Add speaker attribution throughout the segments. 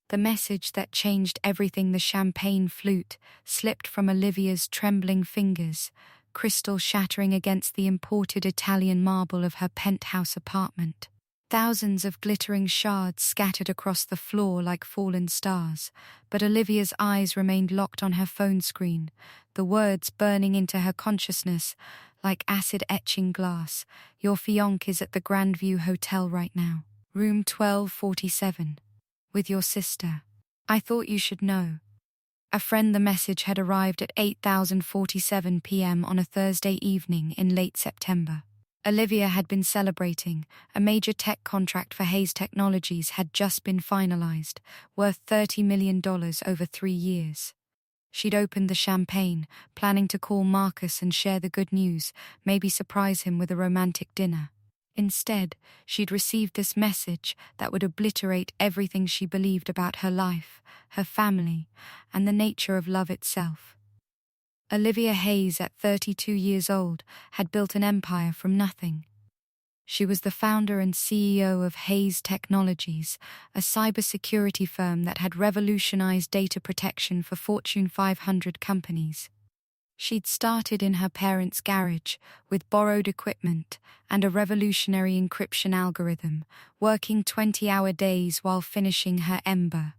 Speaker 1: The message that changed everything, the champagne flute, slipped from Olivia's trembling fingers, crystal shattering against the imported Italian marble of her penthouse apartment. Thousands of glittering shards scattered across the floor like fallen stars, but Olivia's eyes remained locked on her phone screen, the words burning into her consciousness like acid-etching glass. "Your fiancé is at the Grandview Hotel right now. Room 1247. With your sister. I thought you should know." A friend. The message had arrived at 8:47 p.m. on a Thursday evening in late September. Olivia had been celebrating. A major tech contract for Hayes Technologies had just been finalized, worth $30 million over 3 years. She'd opened the champagne, planning to call Marcus and share the good news, maybe surprise him with a romantic dinner. Instead, she'd received this message that would obliterate everything she believed about her life, her family, and the nature of love itself. Olivia Hayes, at 32 years old, had built an empire from nothing. She was the founder and CEO of Hayes Technologies, a cybersecurity firm that had revolutionized data protection for Fortune 500 companies. She'd started in her parents' garage, with borrowed equipment and a revolutionary encryption algorithm, working 20-hour days while finishing her Ember.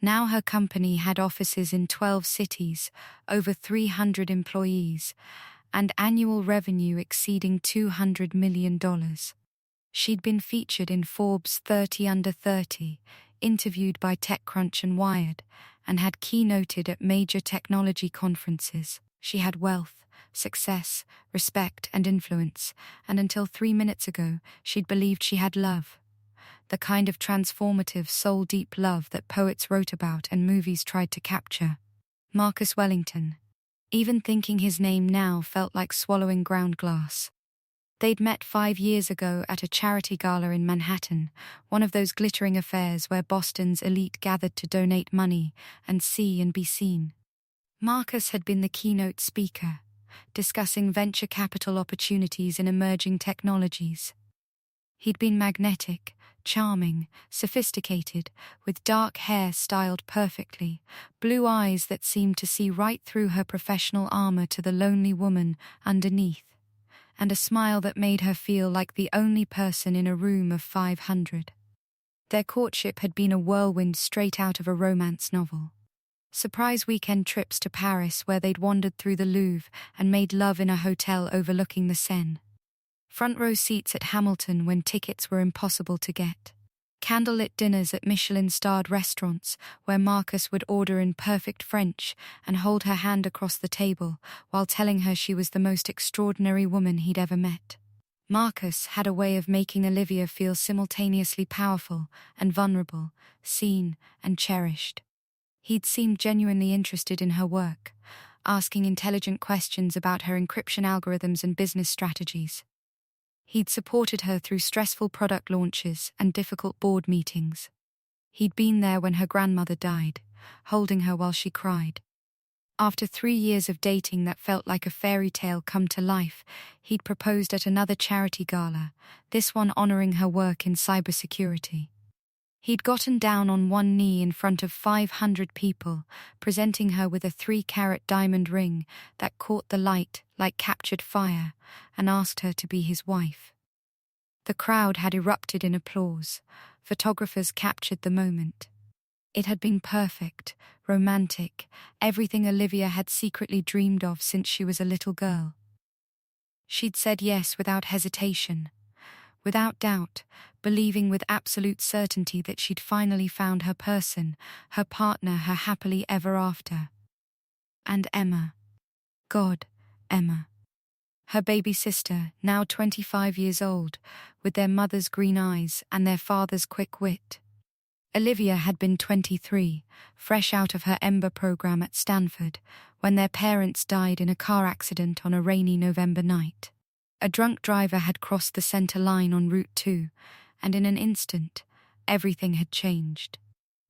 Speaker 1: Now her company had offices in 12 cities, over 300 employees, and annual revenue exceeding $200 million. She'd been featured in Forbes 30 Under 30, interviewed by TechCrunch and Wired, and had keynoted at major technology conferences. She had wealth, success, respect, and influence, and until 3 minutes ago, she'd believed she had love. The kind of transformative, soul-deep love that poets wrote about and movies tried to capture. Marcus Wellington. Even thinking his name now felt like swallowing ground glass. They'd met 5 years ago at a charity gala in Manhattan, one of those glittering affairs where Boston's elite gathered to donate money and see and be seen. Marcus had been the keynote speaker, discussing venture capital opportunities in emerging technologies. He'd been magnetic, charming, sophisticated, with dark hair styled perfectly, blue eyes that seemed to see right through her professional armor to the lonely woman underneath, and a smile that made her feel like the only person in a room of 500. Their courtship had been a whirlwind straight out of a romance novel. Surprise weekend trips to Paris where they'd wandered through the Louvre and made love in a hotel overlooking the Seine. Front row seats at Hamilton when tickets were impossible to get. Candlelit dinners at Michelin-starred restaurants where Marcus would order in perfect French and hold her hand across the table while telling her she was the most extraordinary woman he'd ever met. Marcus had a way of making Olivia feel simultaneously powerful and vulnerable, seen and cherished. He'd seemed genuinely interested in her work, asking intelligent questions about her encryption algorithms and business strategies. He'd supported her through stressful product launches and difficult board meetings. He'd been there when her grandmother died, holding her while she cried. After 3 years of dating that felt like a fairy tale come to life, he'd proposed at another charity gala, this one honoring her work in cybersecurity. He'd gotten down on one knee in front of 500 people, presenting her with a 3-carat diamond ring that caught the light like captured fire, and asked her to be his wife. The crowd had erupted in applause. Photographers captured the moment. It had been perfect, romantic, everything Olivia had secretly dreamed of since she was a little girl. She'd said yes without hesitation, without doubt, believing with absolute certainty that she'd finally found her person, her partner, her happily ever after. And Emma. God, Emma. Her baby sister, now 25 years old, with their mother's green eyes and their father's quick wit. Olivia had been 23, fresh out of her Ember program at Stanford, when their parents died in a car accident on a rainy November night. A drunk driver had crossed the center line on Route 2, and in an instant, everything had changed.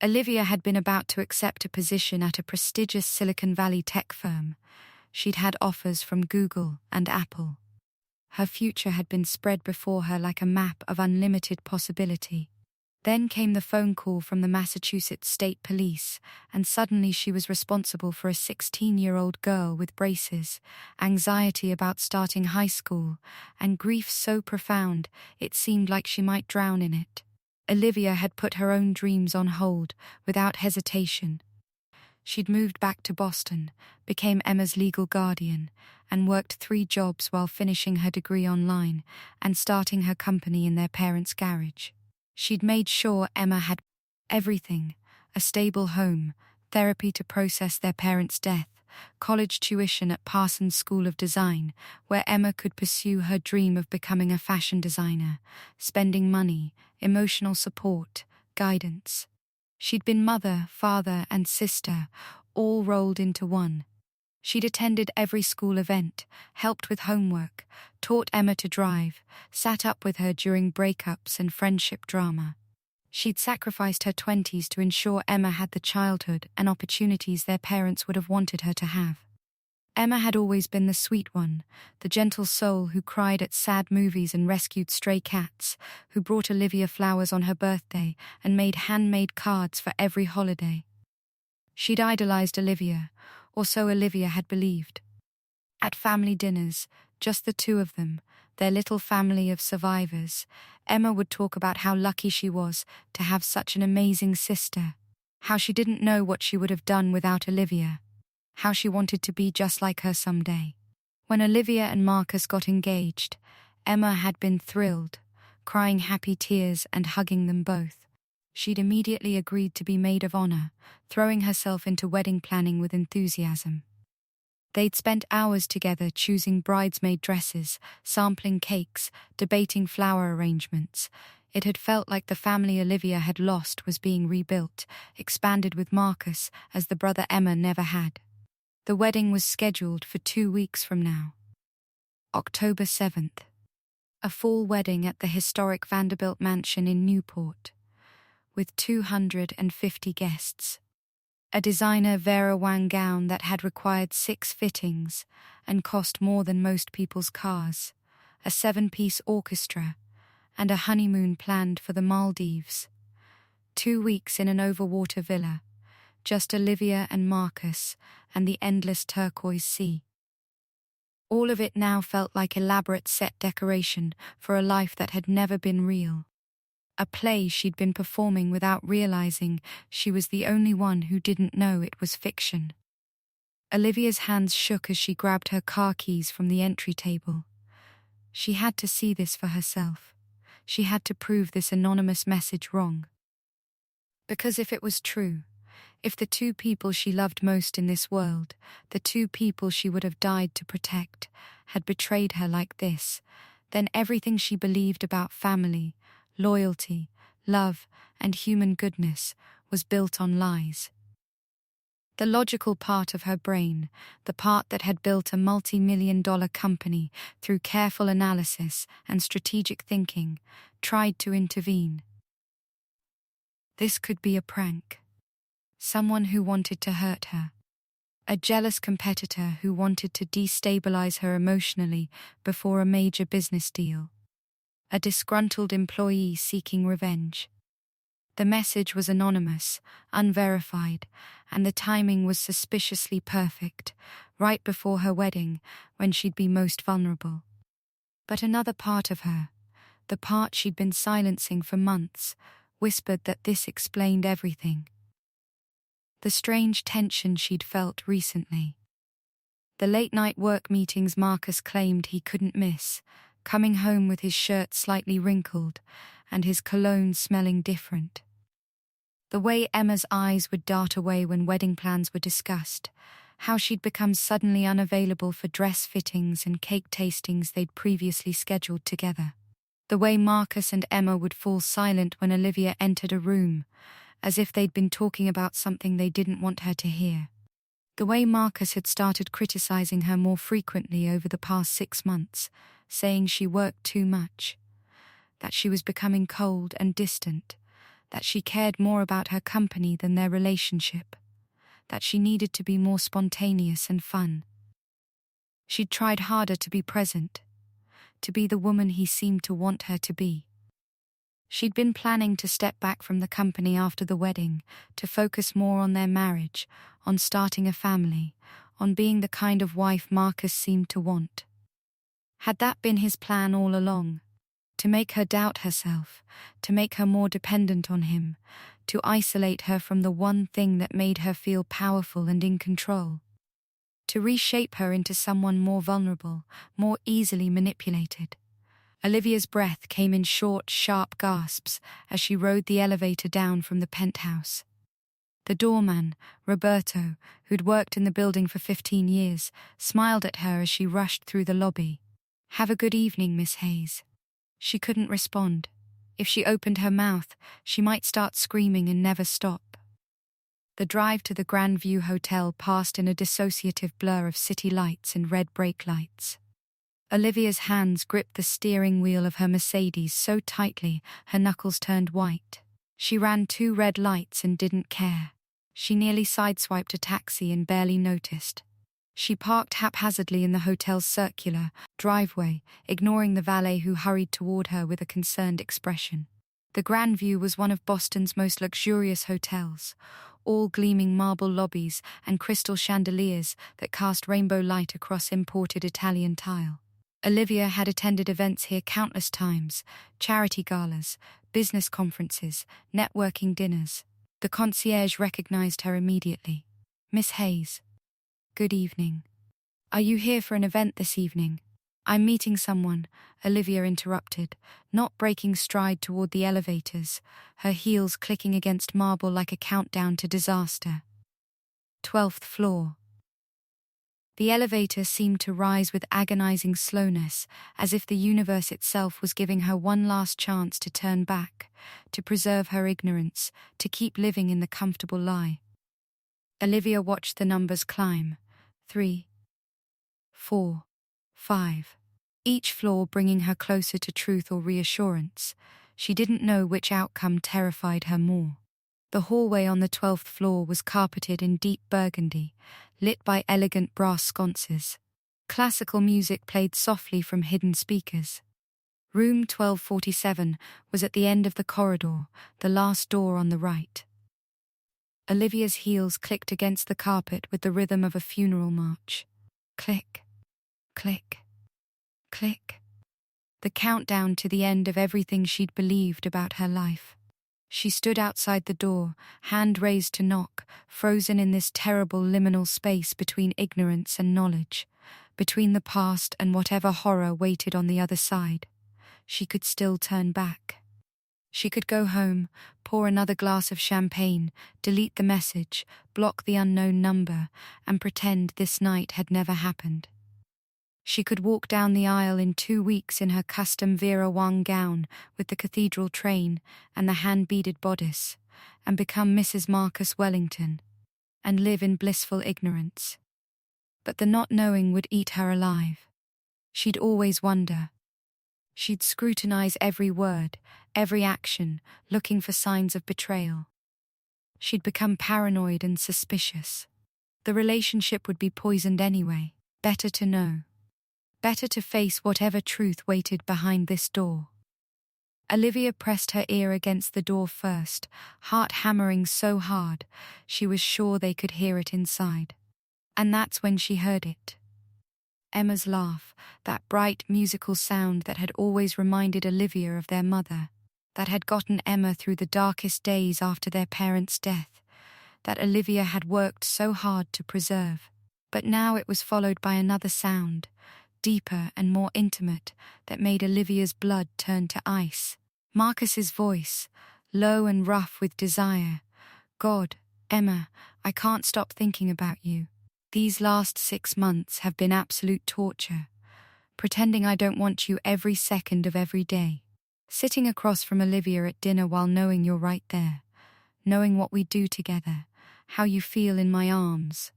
Speaker 1: Olivia had been about to accept a position at a prestigious Silicon Valley tech firm. She'd had offers from Google and Apple. Her future had been spread before her like a map of unlimited possibility. Then came the phone call from the Massachusetts State Police, and suddenly she was responsible for a 16-year-old girl with braces, anxiety about starting high school, and grief so profound it seemed like she might drown in it. Olivia had put her own dreams on hold, without hesitation. She'd moved back to Boston, became Emma's legal guardian, and worked 3 jobs while finishing her degree online and starting her company in their parents' garage. She'd made sure Emma had everything: a stable home, therapy to process their parents' death, college tuition at Parsons School of Design, where Emma could pursue her dream of becoming a fashion designer, spending money, emotional support, guidance. She'd been mother, father, and sister, all rolled into one. She'd attended every school event, helped with homework, taught Emma to drive, sat up with her during breakups and friendship drama. She'd sacrificed her 20s to ensure Emma had the childhood and opportunities their parents would have wanted her to have. Emma had always been the sweet one, the gentle soul who cried at sad movies and rescued stray cats, who brought Olivia flowers on her birthday and made handmade cards for every holiday. She'd idolized Olivia, or so Olivia had believed. At family dinners, just the two of them, their little family of survivors, Emma would talk about how lucky she was to have such an amazing sister, how she didn't know what she would have done without Olivia, how she wanted to be just like her someday. When Olivia and Marcus got engaged, Emma had been thrilled, crying happy tears and hugging them both. She'd immediately agreed to be maid of honor, throwing herself into wedding planning with enthusiasm. They'd spent hours together choosing bridesmaid dresses, sampling cakes, debating flower arrangements. It had felt like the family Olivia had lost was being rebuilt, expanded with Marcus as the brother Emma never had. The wedding was scheduled for 2 weeks from now. October 7th. A full wedding at the historic Vanderbilt Mansion in Newport, with 250 guests. A designer Vera Wang gown that had required 6 fittings and cost more than most people's cars, a 7-piece orchestra, and a honeymoon planned for the Maldives. 2 weeks in an overwater villa, just Olivia and Marcus and the endless turquoise sea. All of it now felt like elaborate set decoration for a life that had never been real. A play she'd been performing without realizing she was the only one who didn't know it was fiction. Olivia's hands shook as she grabbed her car keys from the entry table. She had to see this for herself. She had to prove this anonymous message wrong. Because if it was true, if the 2 people she loved most in this world, the 2 people she would have died to protect, had betrayed her like this, then everything she believed about family, loyalty, love, and human goodness was built on lies. The logical part of her brain, the part that had built a multi-million-dollar company through careful analysis and strategic thinking, tried to intervene. This could be a prank. Someone who wanted to hurt her. A jealous competitor who wanted to destabilize her emotionally before a major business deal. A disgruntled employee seeking revenge. The message was anonymous, unverified, and the timing was suspiciously perfect, right before her wedding, when she'd be most vulnerable. But another part of her, the part she'd been silencing for months, whispered that this explained everything. The strange tension she'd felt recently. The late-night work meetings Marcus claimed he couldn't miss, coming home with his shirt slightly wrinkled and his cologne smelling different. The way Emma's eyes would dart away when wedding plans were discussed, how she'd become suddenly unavailable for dress fittings and cake tastings they'd previously scheduled together. The way Marcus and Emma would fall silent when Olivia entered a room, as if they'd been talking about something they didn't want her to hear. The way Marcus had started criticizing her more frequently over the past 6 months, saying she worked too much, that she was becoming cold and distant, that she cared more about her company than their relationship, that she needed to be more spontaneous and fun. She'd tried harder to be present, to be the woman he seemed to want her to be. She'd been planning to step back from the company after the wedding, to focus more on their marriage, on starting a family, on being the kind of wife Marcus seemed to want. Had that been his plan all along? To make her doubt herself, to make her more dependent on him, to isolate her from the one thing that made her feel powerful and in control, to reshape her into someone more vulnerable, more easily manipulated. Olivia's breath came in short, sharp gasps as she rode the elevator down from the penthouse. The doorman, Roberto, who'd worked in the building for 15 years, smiled at her as she rushed through the lobby. "Have a good evening, Miss Hayes." She couldn't respond. If she opened her mouth, she might start screaming and never stop. The drive to the Grand View Hotel passed in a dissociative blur of city lights and red brake lights. Olivia's hands gripped the steering wheel of her Mercedes so tightly her knuckles turned white. She ran 2 red lights and didn't care. She nearly sideswiped a taxi and barely noticed. She parked haphazardly in the hotel's circular driveway, ignoring the valet who hurried toward her with a concerned expression. The Grand View was one of Boston's most luxurious hotels, all gleaming marble lobbies and crystal chandeliers that cast rainbow light across imported Italian tile. Olivia had attended events here countless times, charity galas, business conferences, networking dinners. The concierge recognized her immediately. "Miss Hayes. Good evening. Are you here for an event this evening?" "I'm meeting someone," Olivia interrupted, not breaking stride toward the elevators, her heels clicking against marble like a countdown to disaster. 12th floor. The elevator seemed to rise with agonizing slowness, as if the universe itself was giving her one last chance to turn back, to preserve her ignorance, to keep living in the comfortable lie. Olivia watched the numbers climb. 3, 4, 5. Each floor bringing her closer to truth or reassurance. She didn't know which outcome terrified her more. The hallway on the 12th floor was carpeted in deep burgundy, lit by elegant brass sconces. Classical music played softly from hidden speakers. Room 1247 was at the end of the corridor, the last door on the right. Olivia's heels clicked against the carpet with the rhythm of a funeral march. Click, click, click. The countdown to the end of everything she'd believed about her life. She stood outside the door, hand raised to knock, frozen in this terrible liminal space between ignorance and knowledge, between the past and whatever horror waited on the other side. She could still turn back. She could go home, pour another glass of champagne, delete the message, block the unknown number, and pretend this night had never happened. She could walk down the aisle in 2 weeks in her custom Vera Wang gown with the cathedral train and the hand-beaded bodice, and become Mrs. Marcus Wellington, and live in blissful ignorance. But the not knowing would eat her alive. She'd always wonder. She'd scrutinize every word, every action, looking for signs of betrayal. She'd become paranoid and suspicious. The relationship would be poisoned anyway. Better to know. Better to face whatever truth waited behind this door. Olivia pressed her ear against the door first, heart hammering so hard she was sure they could hear it inside. And that's when she heard it. Emma's laugh, that bright musical sound that had always reminded Olivia of their mother, that had gotten Emma through the darkest days after their parents' death, that Olivia had worked so hard to preserve. But now it was followed by another sound, deeper and more intimate, that made Olivia's blood turn to ice. Marcus's voice, low and rough with desire. "God, Emma, I can't stop thinking about you. These last 6 months have been absolute torture, pretending I don't want you every second of every day. Sitting across from Olivia at dinner while knowing you're right there, knowing what we do together, how you feel in my arms."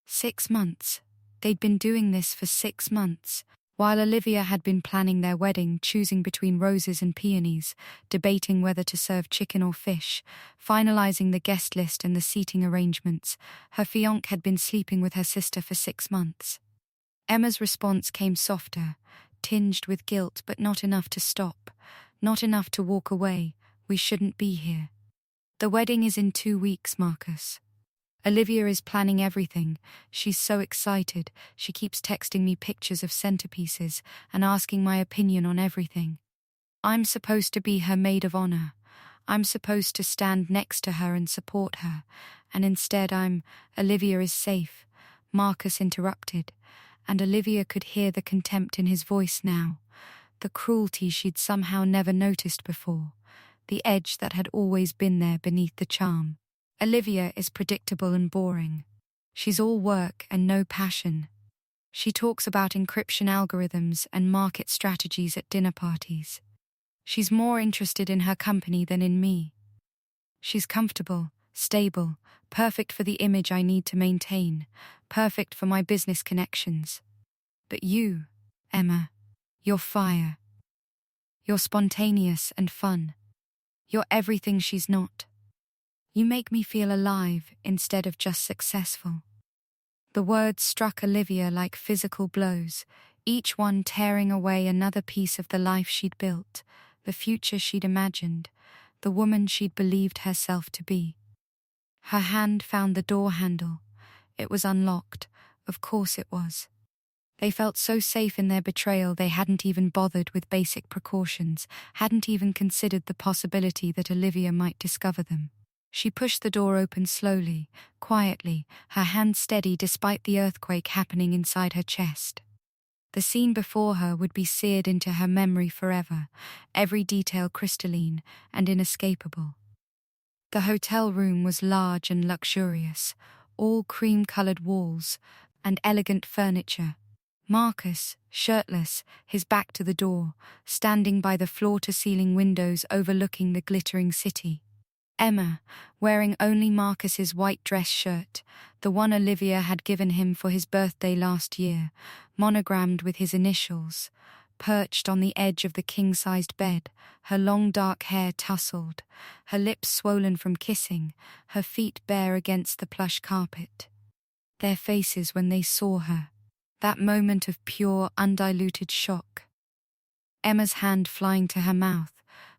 Speaker 1: 6 months. They'd been doing this for 6 months, while Olivia had been planning their wedding, choosing between roses and peonies, debating whether to serve chicken or fish, finalizing the guest list and the seating arrangements. Her fiancé had been sleeping with her sister for 6 months. Emma's response came softer, tinged with guilt but not enough to stop. Not enough to walk away. We shouldn't be here. The wedding is in 2 weeks, Marcus. Olivia is planning everything. She's so excited. She keeps texting me pictures of centerpieces and asking my opinion on everything. I'm supposed to be her maid of honor. I'm supposed to stand next to her and support her. And instead Olivia is safe. Marcus interrupted, and Olivia could hear the contempt in his voice now. The cruelty she'd somehow never noticed before. The edge that had always been there beneath the charm. Olivia is predictable and boring. She's all work and no passion. She talks about encryption algorithms and market strategies at dinner parties. She's more interested in her company than in me. She's comfortable, stable, perfect for the image I need to maintain, perfect for my business connections. But you, Emma, you're fire. You're spontaneous and fun. You're everything she's not. You make me feel alive instead of just successful. The words struck Olivia like physical blows, each one tearing away another piece of the life she'd built, the future she'd imagined, the woman she'd believed herself to be. Her hand found the door handle. It was unlocked. Of course it was. They felt so safe in their betrayal they hadn't even bothered with basic precautions, hadn't even considered the possibility that Olivia might discover them. She pushed the door open slowly, quietly, her hand steady despite the earthquake happening inside her chest. The scene before her would be seared into her memory forever, every detail crystalline and inescapable. The hotel room was large and luxurious, all cream-colored walls and elegant furniture. Marcus, shirtless, his back to the door, standing by the floor-to-ceiling windows overlooking the glittering city. Emma, wearing only Marcus's white dress shirt, the one Olivia had given him for his birthday last year, monogrammed with his initials, perched on the edge of the king-sized bed, her long dark hair tousled, her lips swollen from kissing, her feet bare against the plush carpet. Their faces when they saw her, that moment of pure, undiluted shock. Emma's hand flying to her mouth,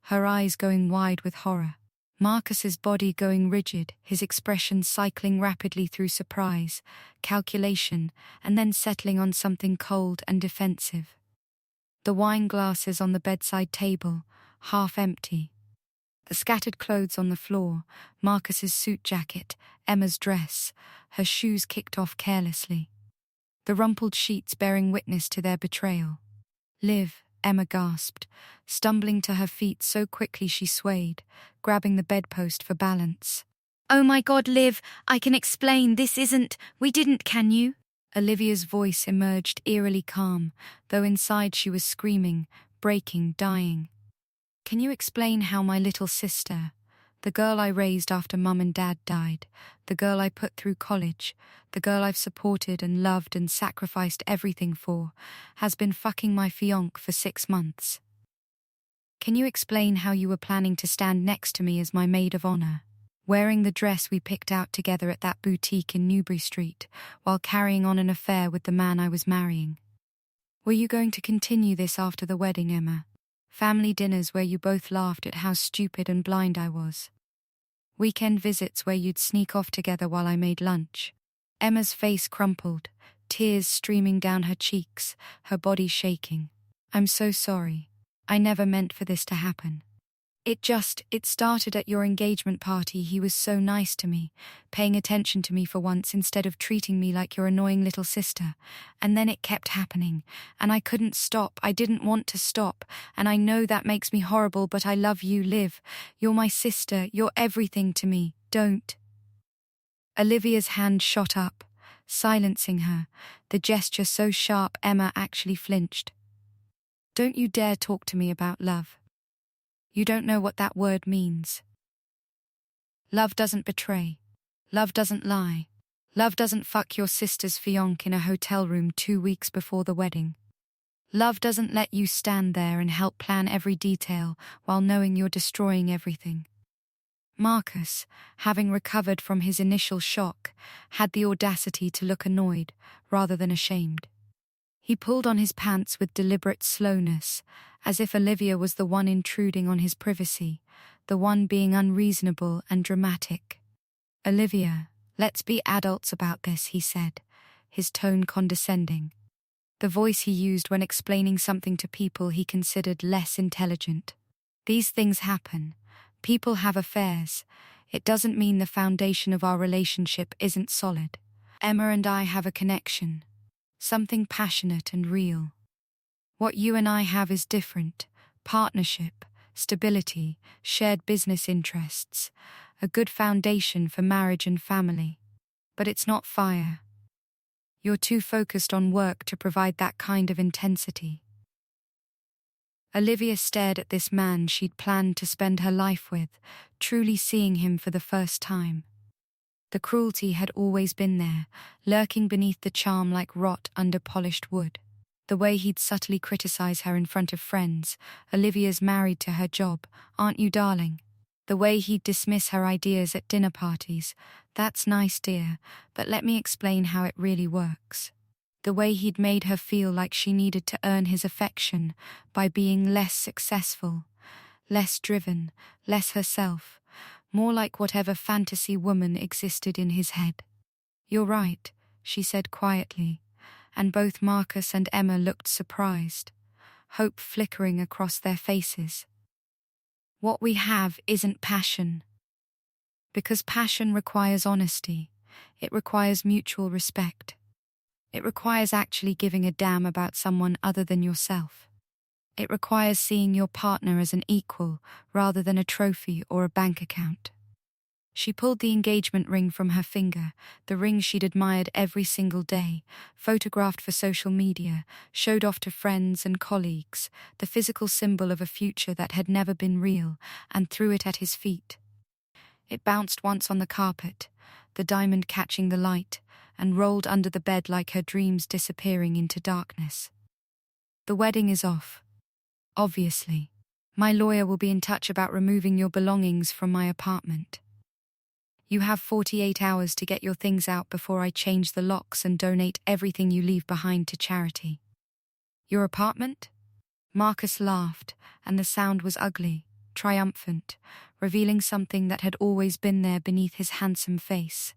Speaker 1: her eyes going wide with horror. Marcus's body going rigid, his expression cycling rapidly through surprise, calculation, and then settling on something cold and defensive. The wine glasses on the bedside table, half empty. The scattered clothes on the floor, Marcus's suit jacket, Emma's dress, her shoes kicked off carelessly. The rumpled sheets bearing witness to their betrayal. Liv, Emma gasped, stumbling to her feet so quickly she swayed, grabbing the bedpost for balance. "Oh my God, Liv, I can explain, we didn't, can you?" Olivia's voice emerged eerily calm, though inside she was screaming, breaking, dying. "Can you explain how my little sister, the girl I raised after Mum and Dad died, the girl I put through college, the girl I've supported and loved and sacrificed everything for, has been fucking my fiancé for 6 months? Can you explain how you were planning to stand next to me as my maid of honor, wearing the dress we picked out together at that boutique in Newbury Street, while carrying on an affair with the man I was marrying? Were you going to continue this after the wedding, Emma? Family dinners where you both laughed at how stupid and blind I was. Weekend visits where you'd sneak off together while I made lunch." Emma's face crumpled, tears streaming down her cheeks, her body shaking. "I'm so sorry. I never meant for this to happen. It started at your engagement party. He was so nice to me, paying attention to me for once instead of treating me like your annoying little sister. And then it kept happening, and I couldn't stop. I didn't want to stop, and I know that makes me horrible, but I love you, Liv. You're my sister. You're everything to me. Don't." Olivia's hand shot up, silencing her, the gesture so sharp Emma actually flinched. "Don't you dare talk to me about love. You don't know what that word means. Love doesn't betray. Love doesn't lie. Love doesn't fuck your sister's fiancé in a hotel room 2 weeks before the wedding. Love doesn't let you stand there and help plan every detail while knowing you're destroying everything." Marcus, having recovered from his initial shock, had the audacity to look annoyed rather than ashamed. He pulled on his pants with deliberate slowness, as if Olivia was the one intruding on his privacy, the one being unreasonable and dramatic. "Olivia, let's be adults about this," he said, his tone condescending. The voice he used when explaining something to people he considered less intelligent. "These things happen. People have affairs. It doesn't mean the foundation of our relationship isn't solid. Emma and I have a connection. Something passionate and real. What you and I have is different. Partnership, stability, shared business interests, a good foundation for marriage and family. But it's not fire. You're too focused on work to provide that kind of intensity." Olivia stared at this man she'd planned to spend her life with, truly seeing him for the first time. The cruelty had always been there, lurking beneath the charm like rot under polished wood. The way he'd subtly criticize her in front of friends, "Olivia's married to her job, aren't you, darling?" The way he'd dismiss her ideas at dinner parties, "That's nice, dear, but let me explain how it really works." The way he'd made her feel like she needed to earn his affection by being less successful, less driven, less herself, more like whatever fantasy woman existed in his head. "You're right," she said quietly, and both Marcus and Emma looked surprised, hope flickering across their faces. "What we have isn't passion. Because passion requires honesty. It requires mutual respect. It requires actually giving a damn about someone other than yourself. It requires seeing your partner as an equal rather than a trophy or a bank account." She pulled the engagement ring from her finger, the ring she'd admired every single day, photographed for social media, showed off to friends and colleagues, the physical symbol of a future that had never been real, and threw it at his feet. It bounced once on the carpet, the diamond catching the light, and rolled under the bed like her dreams disappearing into darkness. "The wedding is off. Obviously. My lawyer will be in touch about removing your belongings from my apartment. You have 48 hours to get your things out before I change the locks and donate everything you leave behind to charity." "Your apartment?" Marcus laughed, and the sound was ugly, triumphant, revealing something that had always been there beneath his handsome face.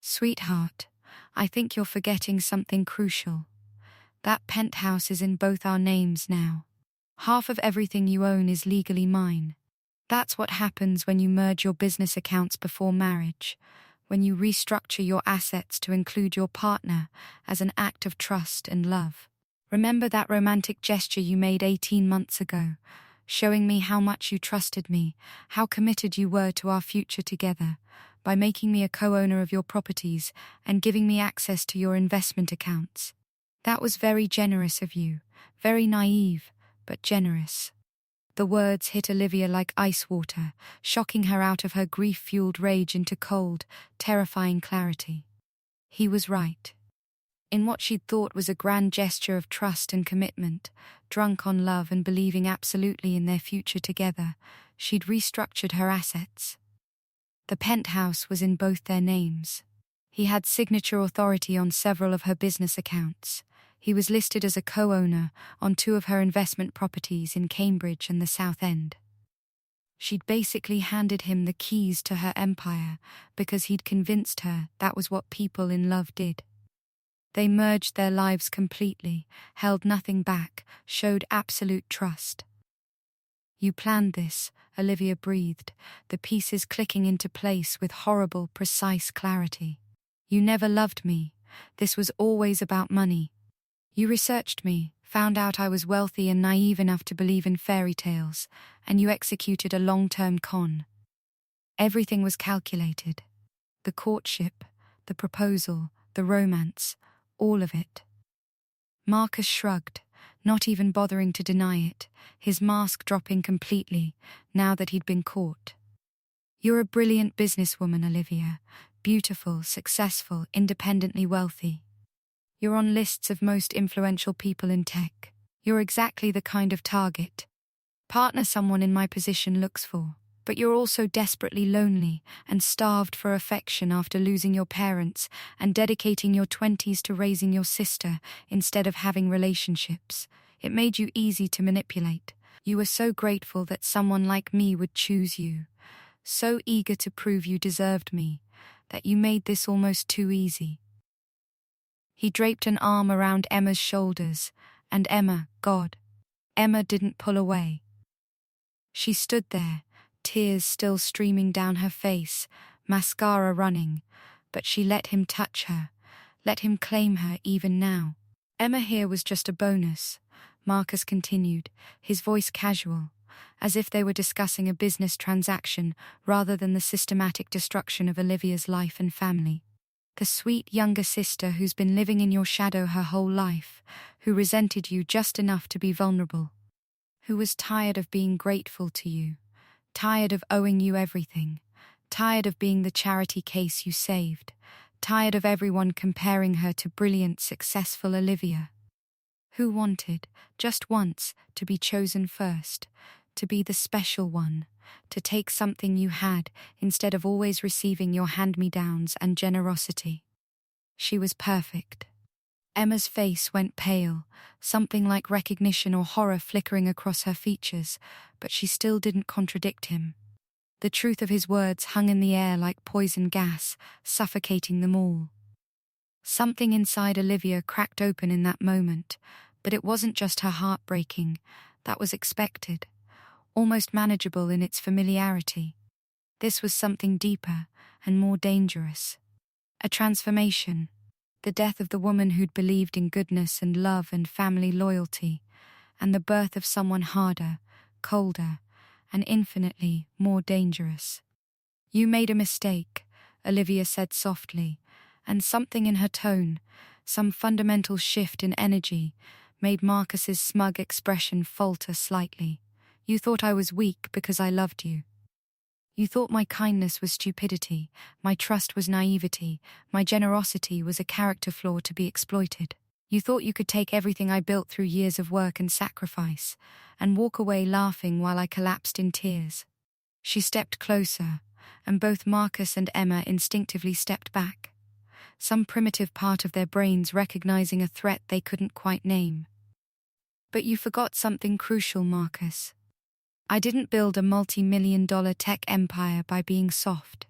Speaker 1: "Sweetheart, I think you're forgetting something crucial. That penthouse is in both our names now. Half of everything you own is legally mine. That's what happens when you merge your business accounts before marriage, when you restructure your assets to include your partner as an act of trust and love. Remember that romantic gesture you made 18 months ago, showing me how much you trusted me, how committed you were to our future together, by making me a co-owner of your properties and giving me access to your investment accounts. That was very generous of you, very naive, but generous." The words hit Olivia like ice water, shocking her out of her grief-fueled rage into cold, terrifying clarity. He was right. In what she'd thought was a grand gesture of trust and commitment, drunk on love and believing absolutely in their future together, she'd restructured her assets. The penthouse was in both their names. He had signature authority on several of her business accounts. He was listed as a co-owner on 2 of her investment properties in Cambridge and the South End. She'd basically handed him the keys to her empire because he'd convinced her that was what people in love did. They merged their lives completely, held nothing back, showed absolute trust. "You planned this," Olivia breathed, the pieces clicking into place with horrible, precise clarity. "You never loved me. This was always about money. You researched me, found out I was wealthy and naive enough to believe in fairy tales, and you executed a long-term con. Everything was calculated. The courtship, the proposal, the romance, all of it." Marcus shrugged, not even bothering to deny it, his mask dropping completely, now that he'd been caught. "You're a brilliant businesswoman, Olivia. Beautiful, successful, independently wealthy. You're on lists of most influential people in tech. You're exactly the kind of target partner someone in my position looks for. But you're also desperately lonely and starved for affection after losing your parents and dedicating your 20s to raising your sister instead of having relationships. It made you easy to manipulate. You were so grateful that someone like me would choose you, so eager to prove you deserved me, that you made this almost too easy. He draped an arm around Emma's shoulders, and Emma didn't pull away. She stood there, tears still streaming down her face, mascara running, but she let him touch her, let him claim her even now. Emma here was just a bonus, Marcus continued, his voice casual, as if they were discussing a business transaction rather than the systematic destruction of Olivia's life and family. The sweet younger sister who's been living in your shadow her whole life, who resented you just enough to be vulnerable, who was tired of being grateful to you, tired of owing you everything, tired of being the charity case you saved, tired of everyone comparing her to brilliant, successful Olivia. Who wanted, just once, to be chosen first, to be the special one, to take something you had instead of always receiving your hand-me-downs and generosity. She was perfect. Emma's face went pale, something like recognition or horror flickering across her features, but she still didn't contradict him. The truth of his words hung in the air like poison gas, suffocating them all. Something inside Olivia cracked open in that moment, but it wasn't just her heart breaking. That was expected, almost manageable in its familiarity. This was something deeper and more dangerous. A transformation. The death of the woman who'd believed in goodness and love and family loyalty, and the birth of someone harder, colder, and infinitely more dangerous. You made a mistake, Olivia said softly, and something in her tone, some fundamental shift in energy, made Marcus's smug expression falter slightly. You thought I was weak because I loved you. You thought my kindness was stupidity, my trust was naivety, my generosity was a character flaw to be exploited. You thought you could take everything I built through years of work and sacrifice, and walk away laughing while I collapsed in tears. She stepped closer, and both Marcus and Emma instinctively stepped back, some primitive part of their brains recognizing a threat they couldn't quite name. But you forgot something crucial, Marcus. I didn't build a multi-million-dollar tech empire by being soft.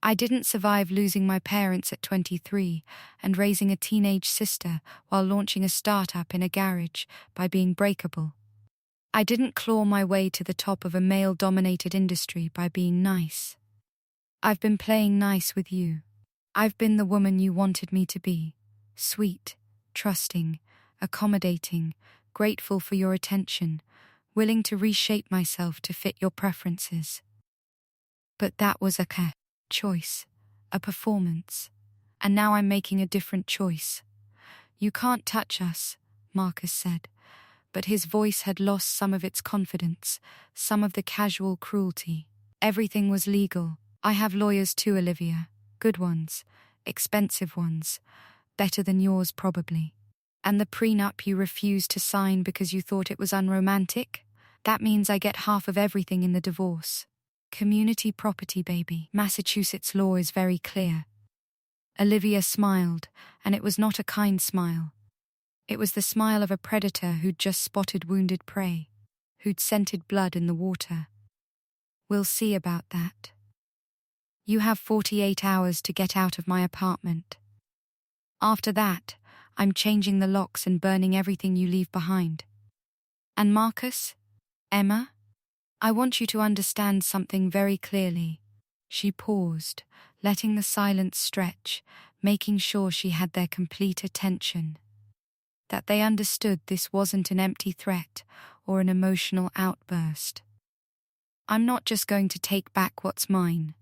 Speaker 1: I didn't survive losing my parents at 23 and raising a teenage sister while launching a startup in a garage by being breakable. I didn't claw my way to the top of a male-dominated industry by being nice. I've been playing nice with you. I've been the woman you wanted me to be, sweet, trusting, accommodating, grateful for your attention, willing to reshape myself to fit your preferences. But that was a choice, a performance, and now I'm making a different choice. You can't touch us, Marcus said, but his voice had lost some of its confidence, some of the casual cruelty. Everything was legal. I have lawyers too, Olivia, good ones, expensive ones, better than yours probably. And the prenup you refused to sign because you thought it was unromantic? That means I get half of everything in the divorce. Community property, baby. Massachusetts law is very clear. Olivia smiled, and it was not a kind smile. It was the smile of a predator who'd just spotted wounded prey, who'd scented blood in the water. We'll see about that. You have 48 hours to get out of my apartment. After that, I'm changing the locks and burning everything you leave behind. And Marcus, Emma, I want you to understand something very clearly. She paused, letting the silence stretch, making sure she had their complete attention. That they understood this wasn't an empty threat or an emotional outburst. I'm not just going to take back what's mine.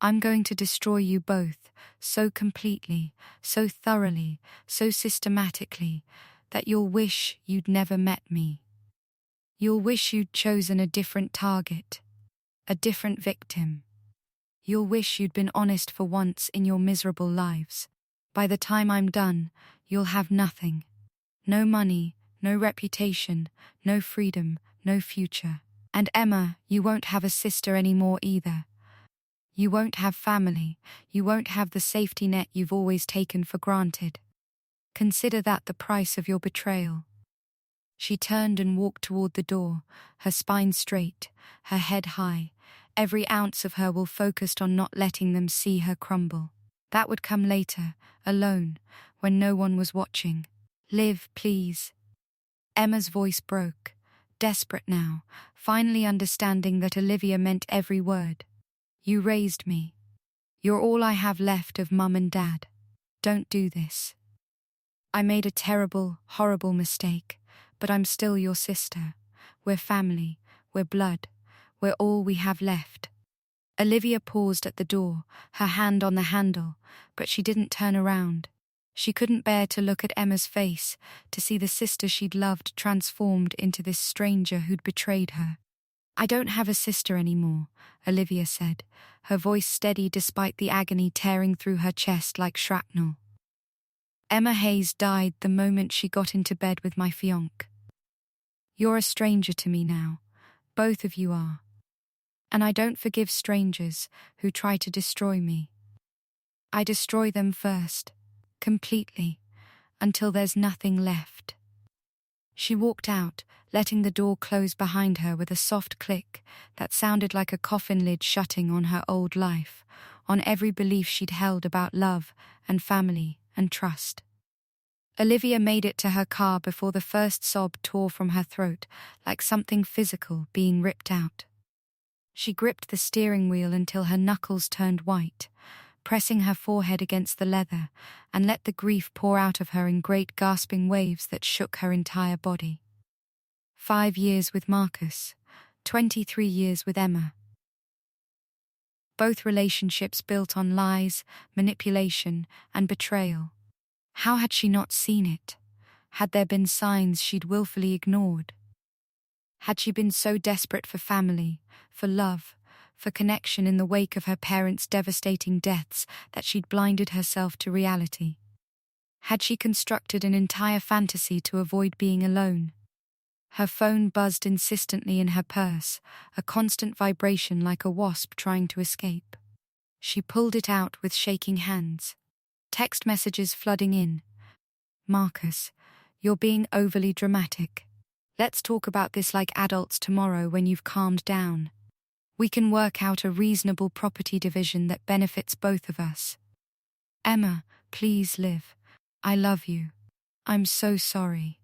Speaker 1: I'm going to destroy you both, so completely, so thoroughly, so systematically, that you'll wish you'd never met me. You'll wish you'd chosen a different target, a different victim. You'll wish you'd been honest for once in your miserable lives. By the time I'm done, you'll have nothing. No money, no reputation, no freedom, no future. And Emma, you won't have a sister anymore either. You won't have family. You won't have the safety net you've always taken for granted. Consider that the price of your betrayal. She turned and walked toward the door, her spine straight, her head high. Every ounce of her will focused on not letting them see her crumble. That would come later, alone, when no one was watching. Liv, please. Emma's voice broke, desperate now, finally understanding that Olivia meant every word. You raised me. You're all I have left of Mum and Dad. Don't do this. I made a terrible, horrible mistake, but I'm still your sister. We're family, we're blood, we're all we have left. Olivia paused at the door, her hand on the handle, but she didn't turn around. She couldn't bear to look at Emma's face, to see the sister she'd loved transformed into this stranger who'd betrayed her. I don't have a sister anymore, Olivia said, her voice steady despite the agony tearing through her chest like shrapnel. Emma Hayes died the moment she got into bed with my fiancé. You're a stranger to me now. Both of you are. And I don't forgive strangers who try to destroy me. I destroy them first, completely, until there's nothing left. She walked out, letting the door close behind her with a soft click that sounded like a coffin lid shutting on her old life, on every belief she'd held about love and family and trust. Olivia made it to her car before the first sob tore from her throat, like something physical being ripped out. She gripped the steering wheel until her knuckles turned white, pressing her forehead against the leather, and let the grief pour out of her in great gasping waves that shook her entire body. 5 years with Marcus, 23 years with Emma. Both relationships built on lies, manipulation, and betrayal. How had she not seen it? Had there been signs she'd willfully ignored? Had she been so desperate for family, for love, for connection in the wake of her parents' devastating deaths that she'd blinded herself to reality? Had she constructed an entire fantasy to avoid being alone? Her phone buzzed insistently in her purse, a constant vibration like a wasp trying to escape. She pulled it out with shaking hands. Text messages flooding in. Marcus, you're being overly dramatic. Let's talk about this like adults tomorrow when you've calmed down. We can work out a reasonable property division that benefits both of us. Emma, please Liv. I love you. I'm so sorry.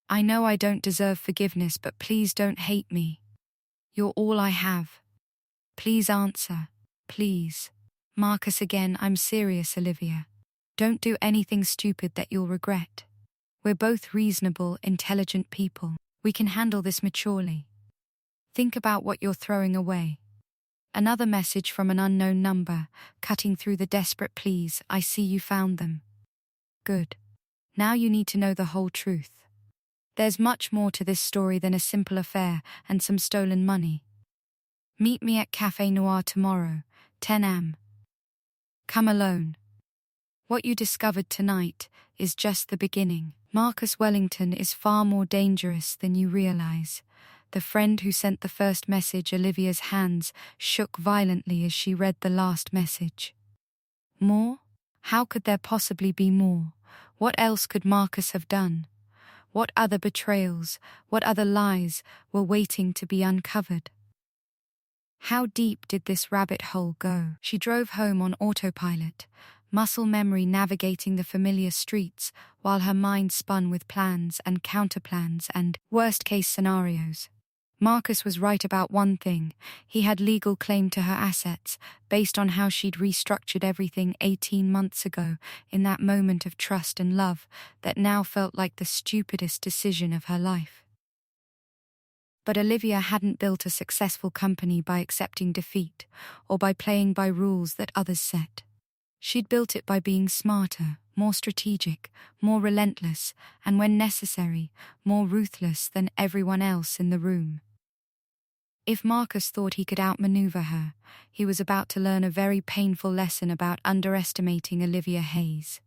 Speaker 1: I know I don't deserve forgiveness, but please don't hate me. You're all I have. Please answer. Please. Marcus again, I'm serious, Olivia. Don't do anything stupid that you'll regret. We're both reasonable, intelligent people. We can handle this maturely. Think about what you're throwing away. Another message from an unknown number, cutting through the desperate pleas. I see you found them. Good. Now you need to know the whole truth. There's much more to this story than a simple affair and some stolen money. Meet me at Café Noir tomorrow, 10 am. Come alone. What you discovered tonight is just the beginning. Marcus Wellington is far more dangerous than you realize. The friend who sent the first message, Olivia's hands shook violently as she read the last message. More? How could there possibly be more? What else could Marcus have done? What other betrayals, what other lies were waiting to be uncovered? How deep did this rabbit hole go? She drove home on autopilot, muscle memory navigating the familiar streets while her mind spun with plans and counterplans and worst-case scenarios. Marcus was right about one thing. He had legal claim to her assets based on how she'd restructured everything 18 months ago in that moment of trust and love that now felt like the stupidest decision of her life. But Olivia hadn't built a successful company by accepting defeat or by playing by rules that others set. She'd built it by being smarter, more strategic, more relentless, and when necessary, more ruthless than everyone else in the room. If Marcus thought he could outmaneuver her, he was about to learn a very painful lesson about underestimating Olivia Hayes.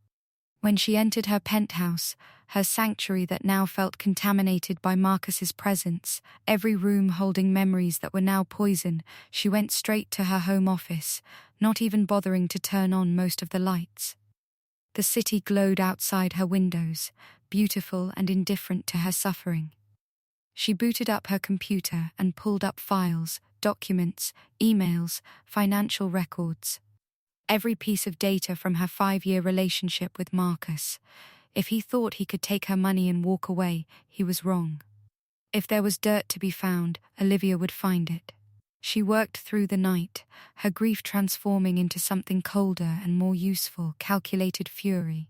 Speaker 1: When she entered her penthouse, her sanctuary that now felt contaminated by Marcus's presence, every room holding memories that were now poison, she went straight to her home office, not even bothering to turn on most of the lights. The city glowed outside her windows, beautiful and indifferent to her suffering. She booted up her computer and pulled up files, documents, emails, financial records. Every piece of data from her 5-year relationship with Marcus. If he thought he could take her money and walk away, he was wrong. If there was dirt to be found, Olivia would find it. She worked through the night, her grief transforming into something colder and more useful, calculated fury.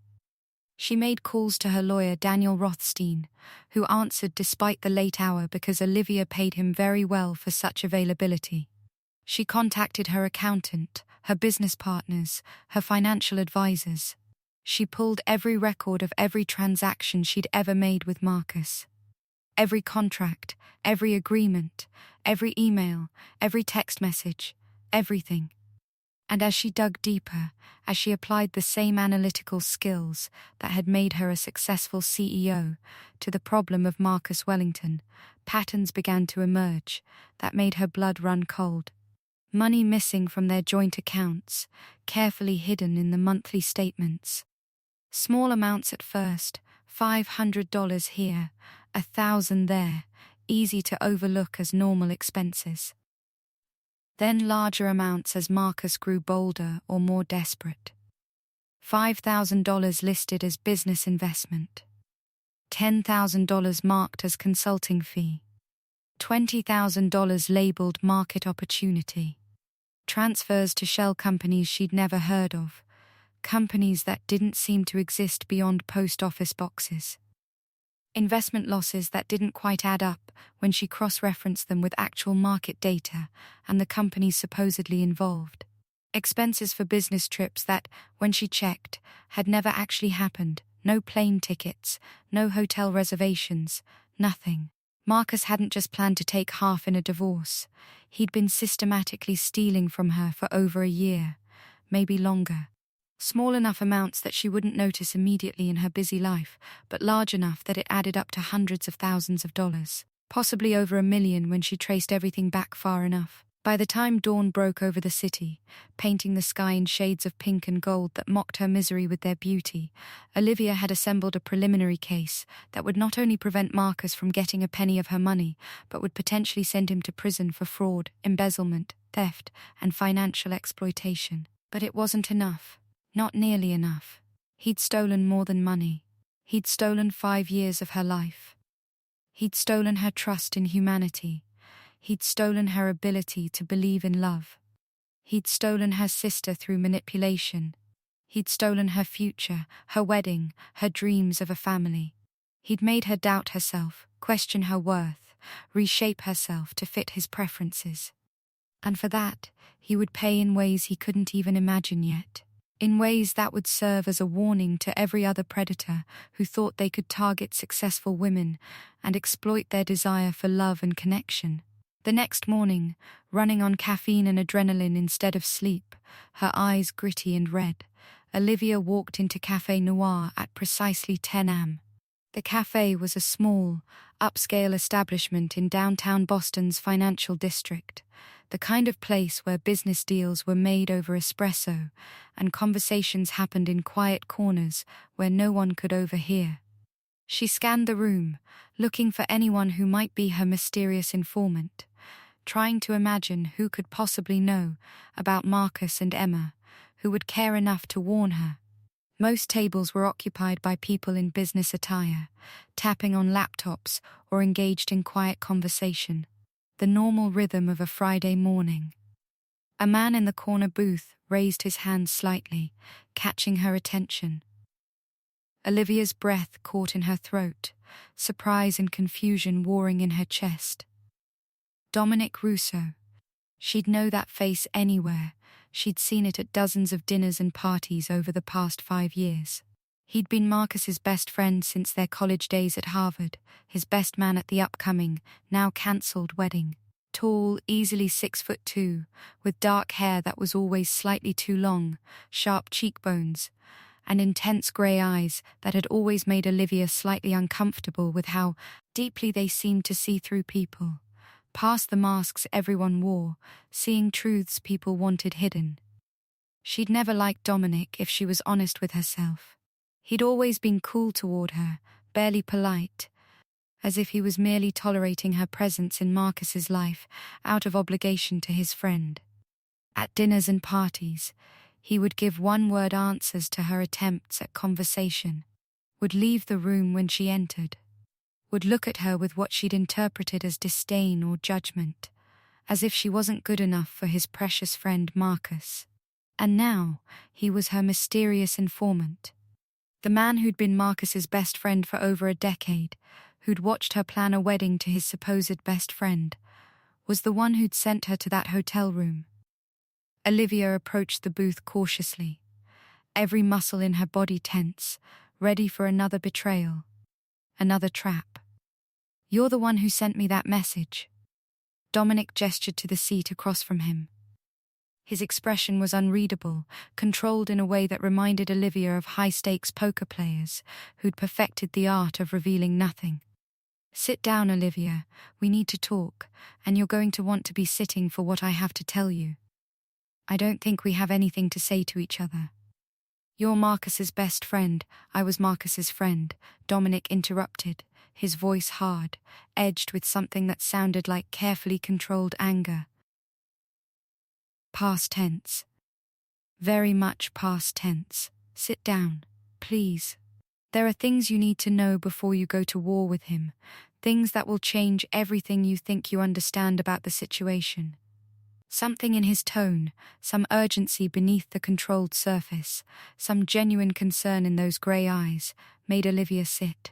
Speaker 1: She made calls to her lawyer, Daniel Rothstein, who answered despite the late hour because Olivia paid him very well for such availability. She contacted her accountant, her business partners, her financial advisors. She pulled every record of every transaction she'd ever made with Marcus. Every contract, every agreement, every email, every text message, everything. And as she dug deeper, as she applied the same analytical skills that had made her a successful CEO to the problem of Marcus Wellington, patterns began to emerge that made her blood run cold. Money missing from their joint accounts, carefully hidden in the monthly statements. Small amounts at first, $500 here, $1,000 there, easy to overlook as normal expenses. Then larger amounts as Marcus grew bolder or more desperate. $5,000 listed as business investment. $10,000 marked as consulting fee. $20,000 labeled market opportunity. Transfers to shell companies she'd never heard of, companies that didn't seem to exist beyond post office boxes. Investment losses that didn't quite add up when she cross-referenced them with actual market data and the companies supposedly involved. Expenses for business trips that, when she checked, had never actually happened. No plane tickets, no hotel reservations, nothing. Marcus hadn't just planned to take half in a divorce. He'd been systematically stealing from her for over a year, maybe longer. Small enough amounts that she wouldn't notice immediately in her busy life, but large enough that it added up to hundreds of thousands of dollars, possibly over $1 million when she traced everything back far enough. By the time dawn broke over the city, painting the sky in shades of pink and gold that mocked her misery with their beauty, Olivia had assembled a preliminary case that would not only prevent Marcus from getting a penny of her money, but would potentially send him to prison for fraud, embezzlement, theft, and financial exploitation. But it wasn't enough. Not nearly enough. He'd stolen more than money. He'd stolen 5 years of her life. He'd stolen her trust in humanity. He'd stolen her ability to believe in love. He'd stolen her sister through manipulation. He'd stolen her future, her wedding, her dreams of a family. He'd made her doubt herself, question her worth, reshape herself to fit his preferences. And for that, he would pay in ways he couldn't even imagine yet. In ways that would serve as a warning to every other predator who thought they could target successful women and exploit their desire for love and connection. The next morning, running on caffeine and adrenaline instead of sleep, her eyes gritty and red, Olivia walked into Café Noir at precisely 10 a.m. The cafe was a small, upscale establishment in downtown Boston's financial district, the kind of place where business deals were made over espresso and conversations happened in quiet corners where no one could overhear. She scanned the room, looking for anyone who might be her mysterious informant, trying to imagine who could possibly know about Marcus and Emma, who would care enough to warn her. Most tables were occupied by people in business attire, tapping on laptops or engaged in quiet conversation, the normal rhythm of a Friday morning. A man in the corner booth raised his hand slightly, catching her attention. Olivia's breath caught in her throat, surprise and confusion warring in her chest. Dominic Russo. She'd know that face anywhere. She'd seen it at dozens of dinners and parties over the past 5 years. He'd been Marcus's best friend since their college days at Harvard, his best man at the upcoming, now cancelled wedding. Tall, easily 6'2", with dark hair that was always slightly too long, sharp cheekbones, and intense grey eyes that had always made Olivia slightly uncomfortable with how deeply they seemed to see through people, past the masks everyone wore, seeing truths people wanted hidden. She'd never liked Dominic if she was honest with herself. He'd always been cool toward her, barely polite, as if he was merely tolerating her presence in Marcus's life out of obligation to his friend. At dinners and parties, he would give one-word answers to her attempts at conversation, would leave the room when she entered, would look at her with what she'd interpreted as disdain or judgment, as if she wasn't good enough for his precious friend Marcus. And now, he was her mysterious informant. The man who'd been Marcus's best friend for over a decade, who'd watched her plan a wedding to his supposed best friend, was the one who'd sent her to that hotel room. Olivia approached the booth cautiously, every muscle in her body tense, ready for another betrayal, another trap. "You're the one who sent me that message." Dominic gestured to the seat across from him. His expression was unreadable, controlled in a way that reminded Olivia of high-stakes poker players who'd perfected the art of revealing nothing. "Sit down, Olivia. We need to talk, and you're going to want to be sitting for what I have to tell you. I don't think we have anything to say to each other." "You're Marcus's best friend. I was Marcus's friend," Dominic interrupted, his voice hard, edged with something that sounded like carefully controlled anger. Past tense. Very much past tense. "Sit down, please. There are things you need to know before you go to war with him, things that will change everything you think you understand about the situation." Something in his tone, some urgency beneath the controlled surface, some genuine concern in those grey eyes, made Olivia sit.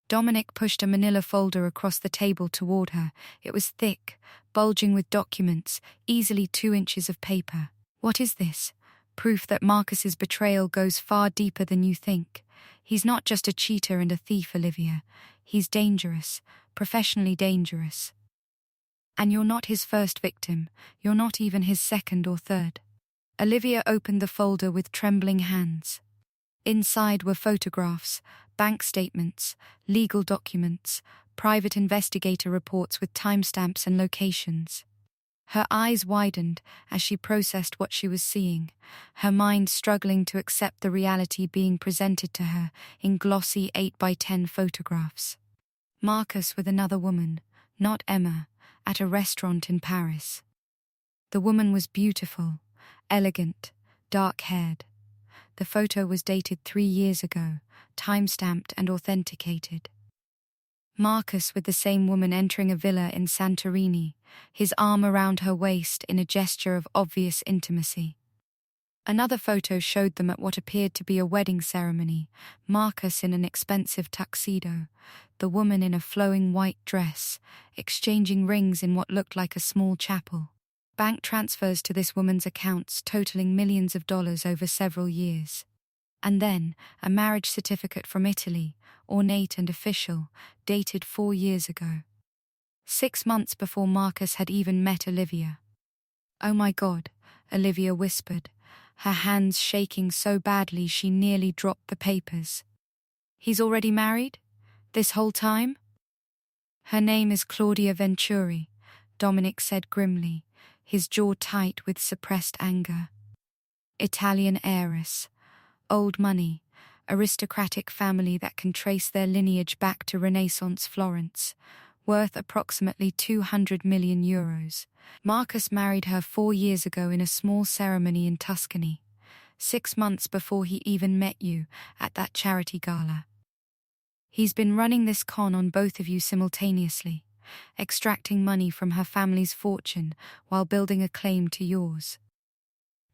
Speaker 1: Dominic pushed a manila folder across the table toward her. It was thick, bulging with documents, easily 2 inches of paper. "What is this?" "Proof that Marcus's betrayal goes far deeper than you think. He's not just a cheater and a thief, Olivia. He's dangerous, professionally dangerous. And you're not his first victim. You're not even his second or third." Olivia opened the folder with trembling hands. Inside were photographs, bank statements, legal documents, private investigator reports with timestamps and locations. Her eyes widened as she processed what she was seeing, her mind struggling to accept the reality being presented to her in glossy 8x10 photographs. Marcus with another woman, not Emma, at a restaurant in Paris. The woman was beautiful, elegant, dark-haired. The photo was dated 3 years ago, time-stamped and authenticated. Marcus with the same woman entering a villa in Santorini, his arm around her waist in a gesture of obvious intimacy. Another photo showed them at what appeared to be a wedding ceremony, Marcus in an expensive tuxedo, the woman in a flowing white dress, exchanging rings in what looked like a small chapel. Bank transfers to this woman's accounts totaling millions of dollars over several years. And then, a marriage certificate from Italy, ornate and official, dated 4 years ago. 6 months before Marcus had even met Olivia. "Oh my God," Olivia whispered, her hands shaking so badly she nearly dropped the papers. "He's already married? This whole time?" "Her name is Claudia Venturi," Dominic said grimly, his jaw tight with suppressed anger. "Italian heiress. Old money, aristocratic family that can trace their lineage back to Renaissance Florence, worth approximately 200 million euros. Marcus married her 4 years ago in a small ceremony in Tuscany, 6 months before he even met you at that charity gala. He's been running this con on both of you simultaneously, extracting money from her family's fortune while building a claim to yours.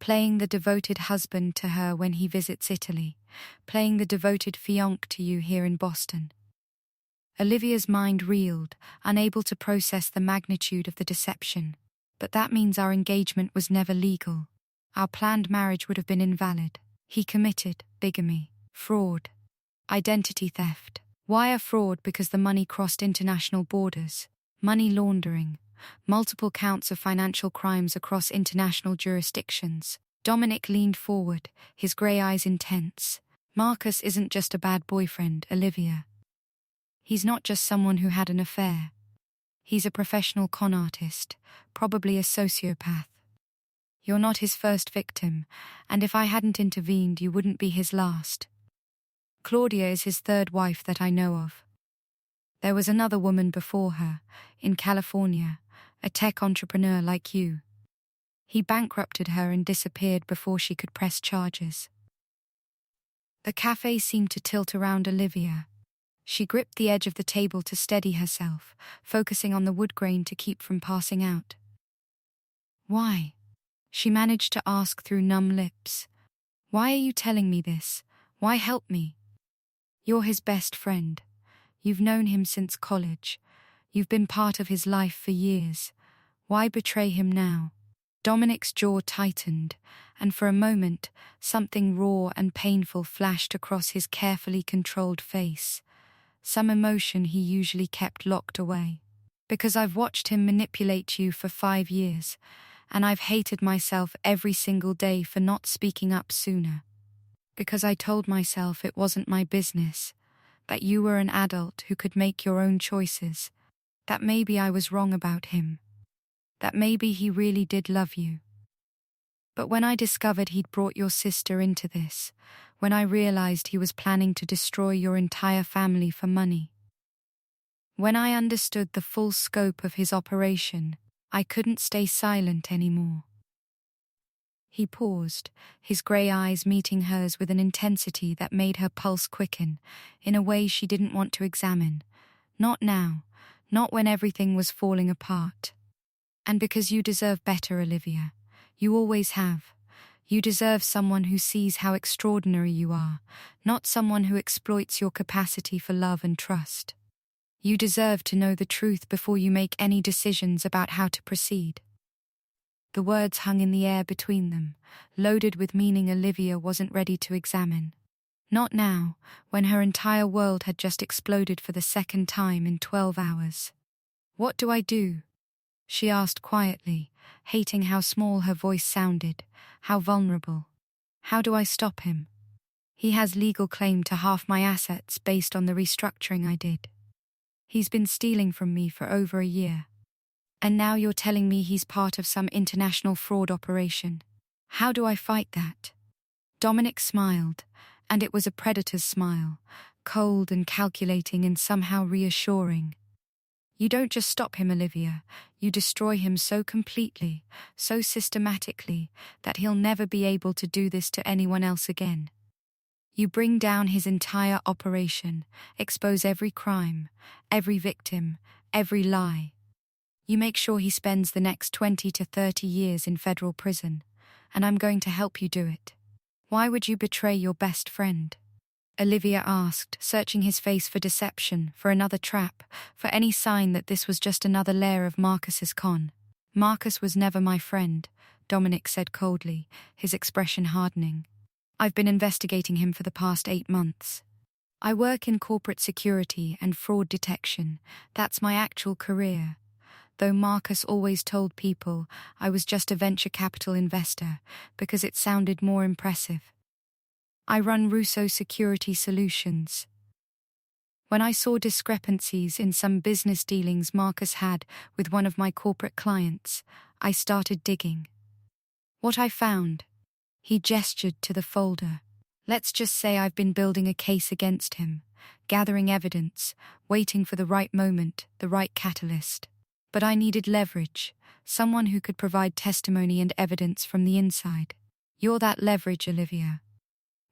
Speaker 1: Playing the devoted husband to her when he visits Italy, playing the devoted fiancé to you here in Boston." Olivia's mind reeled, unable to process the magnitude of the deception. "But that means our engagement was never legal. Our planned marriage would have been invalid. He committed bigamy, fraud, identity theft. Wire fraud because the money crossed international borders, money laundering, multiple counts of financial crimes across international jurisdictions." Dominic leaned forward, his grey eyes intense. Marcus isn't just a bad boyfriend, Olivia. He's not just someone who had an affair. He's a professional con artist, probably a sociopath. You're not his first victim, and if I hadn't intervened, you wouldn't be his last. Claudia is his third wife that I know of. There was another woman before her, in California, a tech entrepreneur like you. He bankrupted her and disappeared before she could press charges. The cafe seemed to tilt around Olivia. She gripped the edge of the table to steady herself, focusing on the wood grain to keep from passing out. Why? She managed to ask through numb lips. Why are you telling me this? Why help me? You're his best friend. You've known him since college. You've been part of his life for years. Why betray him now? Dominic's jaw tightened, and for a moment, something raw and painful flashed across his carefully controlled face. Some emotion he usually kept locked away. Because I've watched him manipulate you for 5 years, and I've hated myself every single day for not speaking up sooner. Because I told myself it wasn't my business, that you were an adult who could make your own choices, that maybe I was wrong about him, that maybe he really did love you. But when I discovered he'd brought your sister into this, when I realized he was planning to destroy your entire family for money, when I understood the full scope of his operation, I couldn't stay silent anymore. He paused, his grey eyes meeting hers with an intensity that made her pulse quicken, in a way she didn't want to examine. Not now, not when everything was falling apart. And because you deserve better, Olivia. You always have. You deserve someone who sees how extraordinary you are, not someone who exploits your capacity for love and trust. You deserve to know the truth before you make any decisions about how to proceed. The words hung in the air between them, loaded with meaning Olivia wasn't ready to examine. Not now, when her entire world had just exploded for the second time in 12 hours. What do I do? She asked quietly, hating how small her voice sounded, how vulnerable. How do I stop him? He has legal claim to half my assets based on the restructuring I did. He's been stealing from me for over a year. And now you're telling me he's part of some international fraud operation. How do I fight that? Dominic smiled, and it was a predator's smile, cold and calculating and somehow reassuring. You don't just stop him, Olivia. You destroy him so completely, so systematically, that he'll never be able to do this to anyone else again. You bring down his entire operation, expose every crime, every victim, every lie. You make sure he spends the next 20 to 30 years in federal prison, and I'm going to help you do it. Why would you betray your best friend? Olivia asked, searching his face for deception, for another trap, for any sign that this was just another layer of Marcus's con. Marcus was never my friend, Dominic said coldly, his expression hardening. I've been investigating him for the past 8 months. I work in corporate security and fraud detection. That's my actual career. Though Marcus always told people I was just a venture capital investor because it sounded more impressive. I run Russo Security Solutions. When I saw discrepancies in some business dealings Marcus had with one of my corporate clients, I started digging. What I found, he gestured to the folder. Let's just say I've been building a case against him, gathering evidence, waiting for the right moment, the right catalyst. But I needed leverage, someone who could provide testimony and evidence from the inside. You're that leverage, Olivia.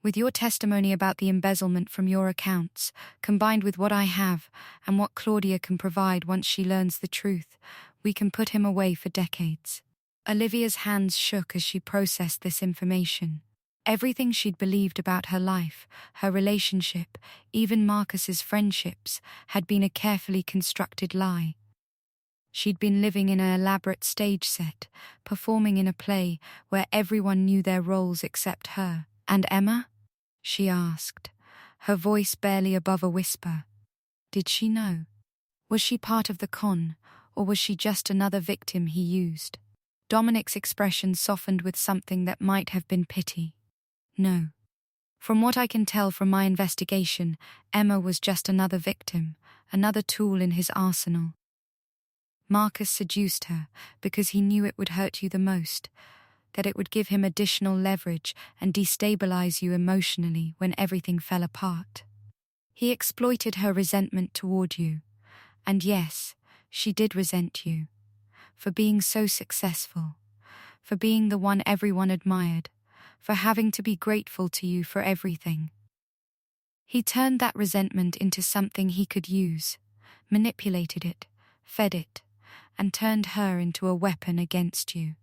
Speaker 1: With your testimony about the embezzlement from your accounts, combined with what I have and what Claudia can provide once she learns the truth, we can put him away for decades. Olivia's hands shook as she processed this information. Everything she'd believed about her life, her relationship, even Marcus's friendships, had been a carefully constructed lie. She'd been living in an elaborate stage set, performing in a play where everyone knew their roles except her. And Emma? She asked, her voice barely above a whisper. Did she know? Was she part of the con, or was she just another victim he used? Dominic's expression softened with something that might have been pity. No. From what I can tell from my investigation, Emma was just another victim, another tool in his arsenal. Marcus seduced her because he knew it would hurt you the most, that it would give him additional leverage and destabilize you emotionally when everything fell apart. He exploited her resentment toward you, and yes, she did resent you, for being so successful, for being the one everyone admired, for having to be grateful to you for everything. He turned that resentment into something he could use, manipulated it, fed it, and turned her into a weapon against you.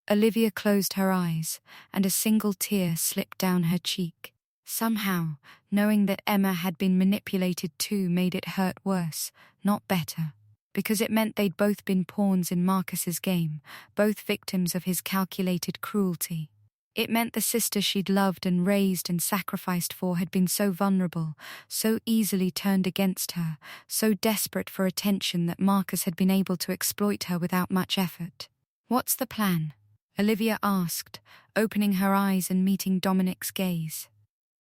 Speaker 1: Olivia closed her eyes, and a single tear slipped down her cheek. Somehow, knowing that Emma had been manipulated too made it hurt worse, not better, because it meant they'd both been pawns in Marcus's game, both victims of his calculated cruelty. It meant the sister she'd loved and raised and sacrificed for had been so vulnerable, so easily turned against her, so desperate for attention that Marcus had been able to exploit her without much effort. "What's the plan?" Olivia asked, opening her eyes and meeting Dominic's gaze.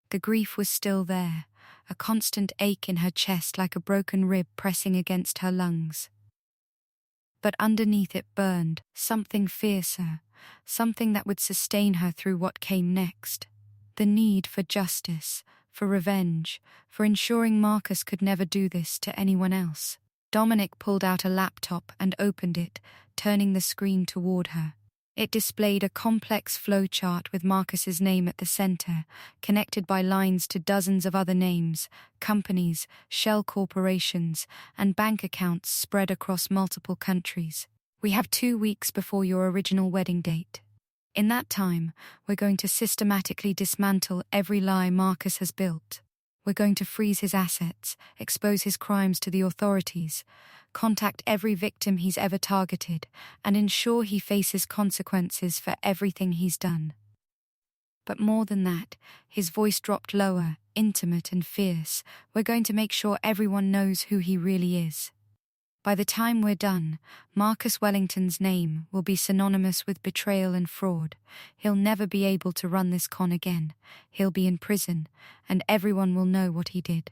Speaker 1: The grief was still there, a constant ache in her chest like a broken rib pressing against her lungs. But underneath it burned something fiercer, something that would sustain her through what came next. The need for justice, for revenge, for ensuring Marcus could never do this to anyone else. Dominic pulled out a laptop and opened it, turning the screen toward her. It displayed a complex flowchart with Marcus's name at the center, connected by lines to dozens of other names, companies, shell corporations, and bank accounts spread across multiple countries. "We have 2 weeks before your original wedding date. In that time, we're going to systematically dismantle every lie Marcus has built. We're going to freeze his assets, expose his crimes to the authorities, contact every victim he's ever targeted, and ensure he faces consequences for everything he's done." But more than that, his voice dropped lower, intimate and fierce. "We're going to make sure everyone knows who he really is. By the time we're done, Marcus Wellington's name will be synonymous with betrayal and fraud. He'll never be able to run this con again. He'll be in prison, and everyone will know what he did."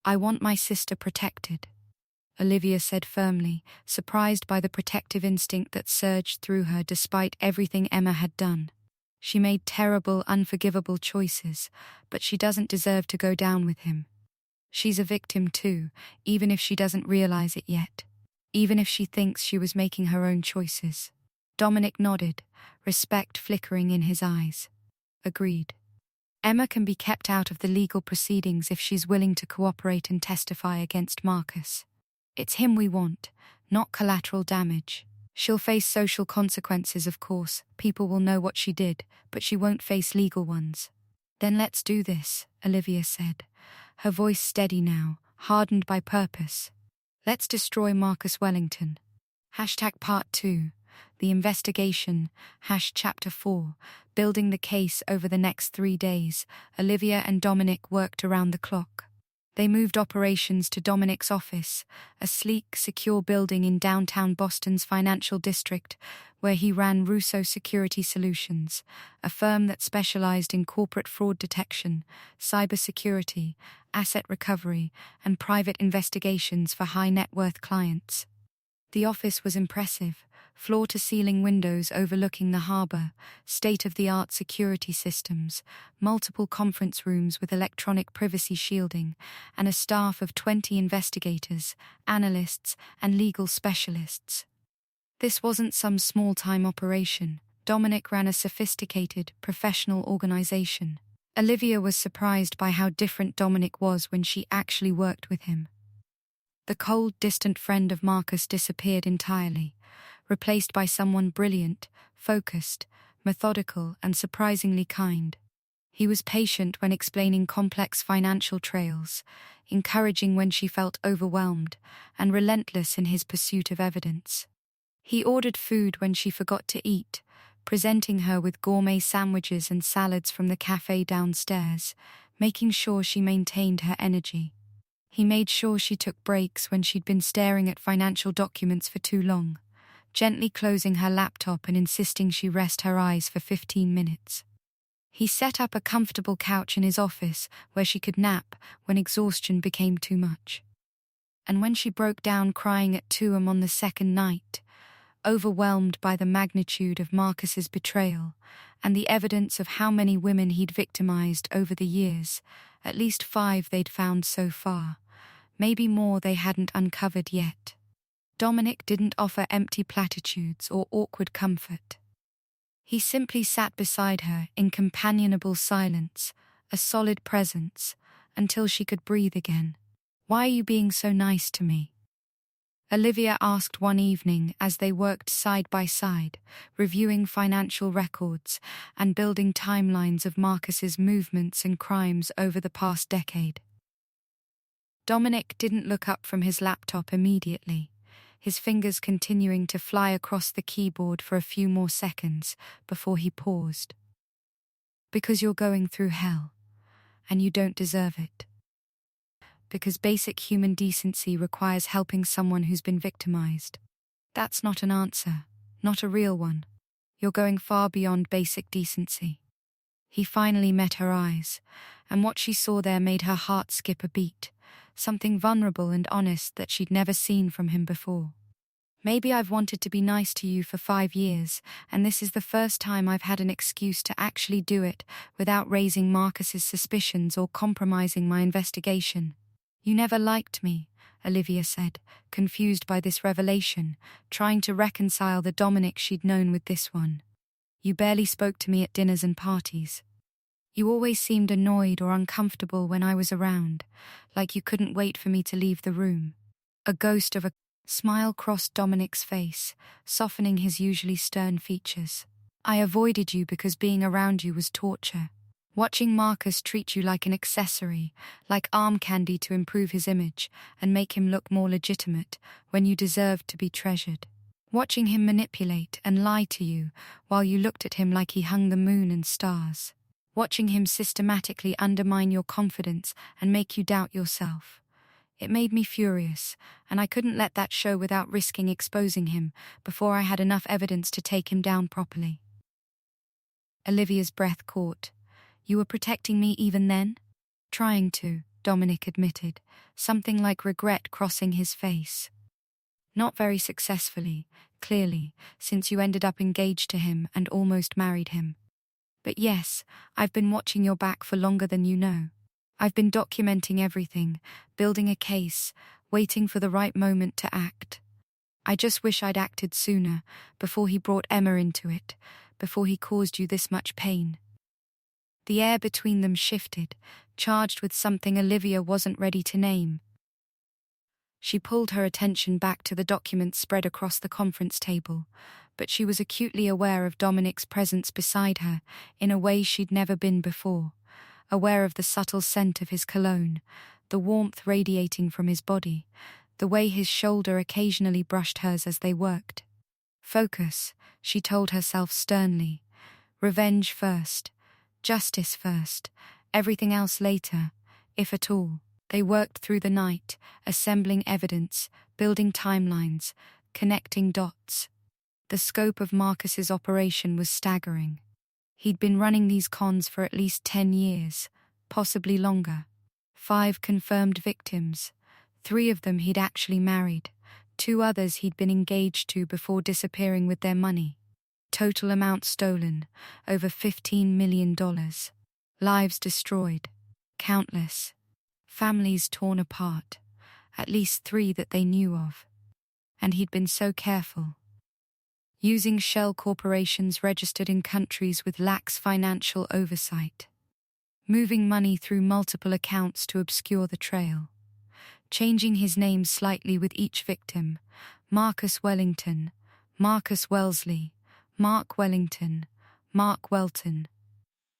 Speaker 1: "I want my sister protected," Olivia said firmly, surprised by the protective instinct that surged through her despite everything Emma had done. She made terrible, unforgivable choices, but she doesn't deserve to go down with him. She's a victim too, even if she doesn't realize it yet. Even if she thinks she was making her own choices. Dominic nodded, respect flickering in his eyes. "Agreed. Emma can be kept out of the legal proceedings if she's willing to cooperate and testify against Marcus. It's him we want, not collateral damage. She'll face social consequences, of course. People will know what she did, but she won't face legal ones." "Then let's do this," Olivia said, her voice steady now, hardened by purpose. "Let's destroy Marcus Wellington. #Part 2, the investigation, #Chapter 4, building the case over the next 3 days. Olivia and Dominic worked around the clock. They moved operations to Dominic's office, a sleek, secure building in downtown Boston's financial district, where he ran Russo Security Solutions, a firm that specialized in corporate fraud detection, cybersecurity, asset recovery, and private investigations for high-net-worth clients. The office was impressive, floor-to-ceiling windows overlooking the harbor, state-of-the-art security systems, multiple conference rooms with electronic privacy shielding, and a staff of 20 investigators, analysts, and legal specialists. This wasn't some small-time operation. Dominic ran a sophisticated, professional organization. Olivia was surprised by how different Dominic was when she actually worked with him. The cold, distant friend of Marcus disappeared entirely, replaced by someone brilliant, focused, methodical, and surprisingly kind. He was patient when explaining complex financial trails, encouraging when she felt overwhelmed, and relentless in his pursuit of evidence. He ordered food when she forgot to eat, presenting her with gourmet sandwiches and salads from the cafe downstairs, making sure she maintained her energy. He made sure she took breaks when she'd been staring at financial documents for too long, gently closing her laptop and insisting she rest her eyes for 15 minutes. He set up a comfortable couch in his office where she could nap when exhaustion became too much. And when she broke down crying at 2 a.m. on the second night, overwhelmed by the magnitude of Marcus's betrayal and the evidence of how many women he'd victimized over the years, at least 5 they'd found so far, maybe more they hadn't uncovered yet, Dominic didn't offer empty platitudes or awkward comfort. He simply sat beside her in companionable silence, a solid presence, until she could breathe again. "Why are you being so nice to me?" Olivia asked one evening as they worked side by side, reviewing financial records and building timelines of Marcus's movements and crimes over the past decade. Dominic didn't look up from his laptop immediately, his fingers continuing to fly across the keyboard for a few more seconds before he paused. "Because you're going through hell, and you don't deserve it. Because basic human decency requires helping someone who's been victimized. That's not an answer, not a real one. You're going far beyond basic decency." He finally met her eyes, and what she saw there made her heart skip a beat, something vulnerable and honest that she'd never seen from him before. "Maybe I've wanted to be nice to you for 5 years, and this is the first time I've had an excuse to actually do it without raising Marcus's suspicions or compromising my investigation." "You never liked me," Olivia said, confused by this revelation, trying to reconcile the Dominic she'd known with this one. "You barely spoke to me at dinners and parties. You always seemed annoyed or uncomfortable when I was around, like you couldn't wait for me to leave the room." A ghost of a smile crossed Dominic's face, softening his usually stern features. "I avoided you because being around you was torture. Watching Marcus treat you like an accessory, like arm candy to improve his image and make him look more legitimate when you deserved to be treasured. Watching him manipulate and lie to you while you looked at him like he hung the moon and stars. Watching him systematically undermine your confidence and make you doubt yourself. It made me furious, and I couldn't let that show without risking exposing him before I had enough evidence to take him down properly." Olivia's breath caught. "You were protecting me even then?" "Trying to," Dominic admitted, something like regret crossing his face. "Not very successfully, clearly, since you ended up engaged to him and almost married him. But yes, I've been watching your back for longer than you know. I've been documenting everything, building a case, waiting for the right moment to act. I just wish I'd acted sooner, before he brought Emma into it, before he caused you this much pain." The air between them shifted, charged with something Olivia wasn't ready to name. She pulled her attention back to the documents spread across the conference table, but she was acutely aware of Dominic's presence beside her in a way she'd never been before, aware of the subtle scent of his cologne, the warmth radiating from his body, the way his shoulder occasionally brushed hers as they worked. "Focus," she told herself sternly. "Revenge first, justice first, everything else later, if at all." They worked through the night, assembling evidence, building timelines, connecting dots. The scope of Marcus's operation was staggering. He'd been running these cons for at least 10 years, possibly longer. 5 confirmed victims. 3 of them he'd actually married. 2 others he'd been engaged to before disappearing with their money. Total amount stolen, over $15 million. Lives destroyed. Countless. Families torn apart, at least 3 that they knew of. And he'd been so careful. Using shell corporations registered in countries with lax financial oversight. Moving money through multiple accounts to obscure the trail. Changing his name slightly with each victim. Marcus Wellington, Marcus Wellesley, Mark Wellington, Mark Welton.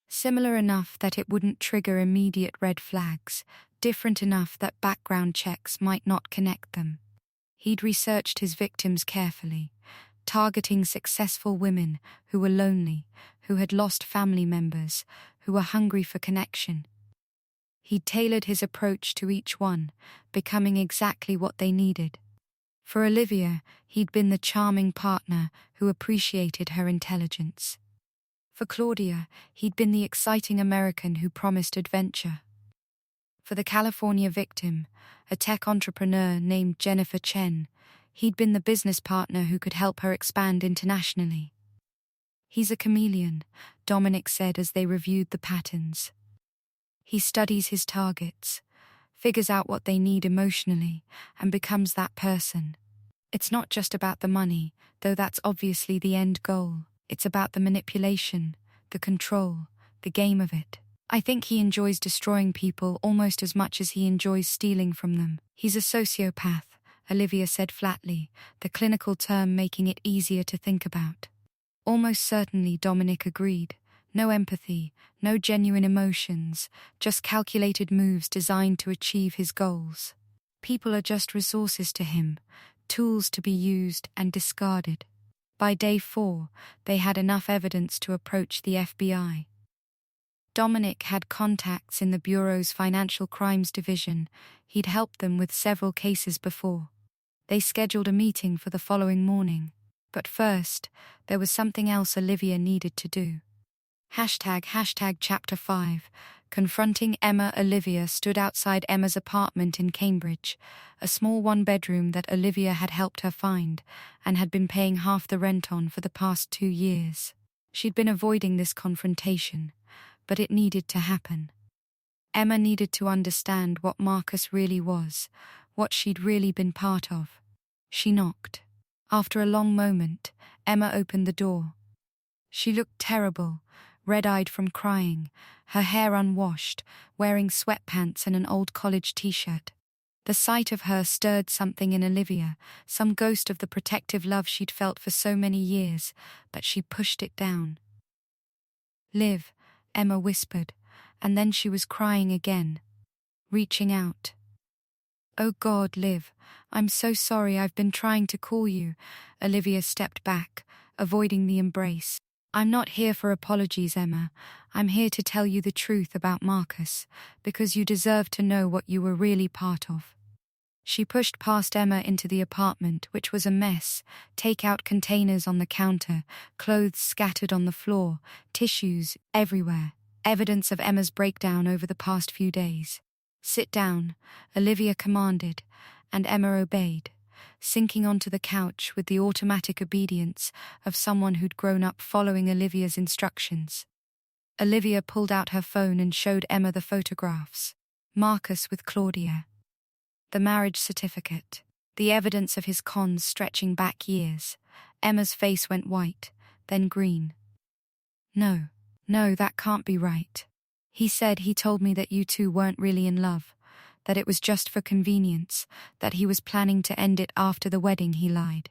Speaker 1: Similar enough that it wouldn't trigger immediate red flags, different enough that background checks might not connect them. He'd researched his victims carefully, targeting successful women who were lonely, who had lost family members, who were hungry for connection. He'd tailored his approach to each one, becoming exactly what they needed. For Olivia, he'd been the charming partner who appreciated her intelligence. For Claudia, he'd been the exciting American who promised adventure. For the California victim, a tech entrepreneur named Jennifer Chen, he'd been the business partner who could help her expand internationally. He's a chameleon, Dominic said as they reviewed the patterns. He studies his targets, figures out what they need emotionally, and becomes that person. It's not just about the money, though that's obviously the end goal. It's about the manipulation, the control, the game of it. I think he enjoys destroying people almost as much as he enjoys stealing from them. He's a sociopath, Olivia said flatly, the clinical term making it easier to think about. Almost certainly, Dominic agreed. No empathy, no genuine emotions, just calculated moves designed to achieve his goals. People are just resources to him, tools to be used and discarded. By day 4, they had enough evidence to approach the FBI. Dominic had contacts in the Bureau's Financial Crimes Division. He'd helped them with several cases before. They scheduled a meeting for the following morning. But first, there was something else Olivia needed to do. Hashtag Chapter 5. Confronting Emma. Olivia stood outside Emma's apartment in Cambridge, a small one-bedroom that Olivia had helped her find and had been paying half the rent on for the past 2 years. She'd been avoiding this confrontation, but it needed to happen. Emma needed to understand what Marcus really was, what she'd really been part of. She knocked. After a long moment, Emma opened the door. She looked terrible, red-eyed from crying, her hair unwashed, wearing sweatpants and an old college t-shirt. The sight of her stirred something in Olivia, some ghost of the protective love she'd felt for so many years, but she pushed it down. "Liv," Emma whispered, and then she was crying again, reaching out. "Oh God, Liv, I'm so sorry, I've been trying to call you." Olivia stepped back, avoiding the embrace. "I'm not here for apologies, Emma. I'm here to tell you the truth about Marcus, because you deserve to know what you were really part of." She pushed past Emma into the apartment, which was a mess, takeout containers on the counter, clothes scattered on the floor, tissues everywhere, evidence of Emma's breakdown over the past few days. "Sit down," Olivia commanded, and Emma obeyed, sinking onto the couch with the automatic obedience of someone who'd grown up following Olivia's instructions. Olivia pulled out her phone and showed Emma the photographs. Marcus with Claudia. The marriage certificate. The evidence of his cons stretching back years. Emma's face went white, then green. No, that can't be right. He said he told me that you two weren't really in love, that it was just for convenience, that he was planning to end it after the wedding. He lied,"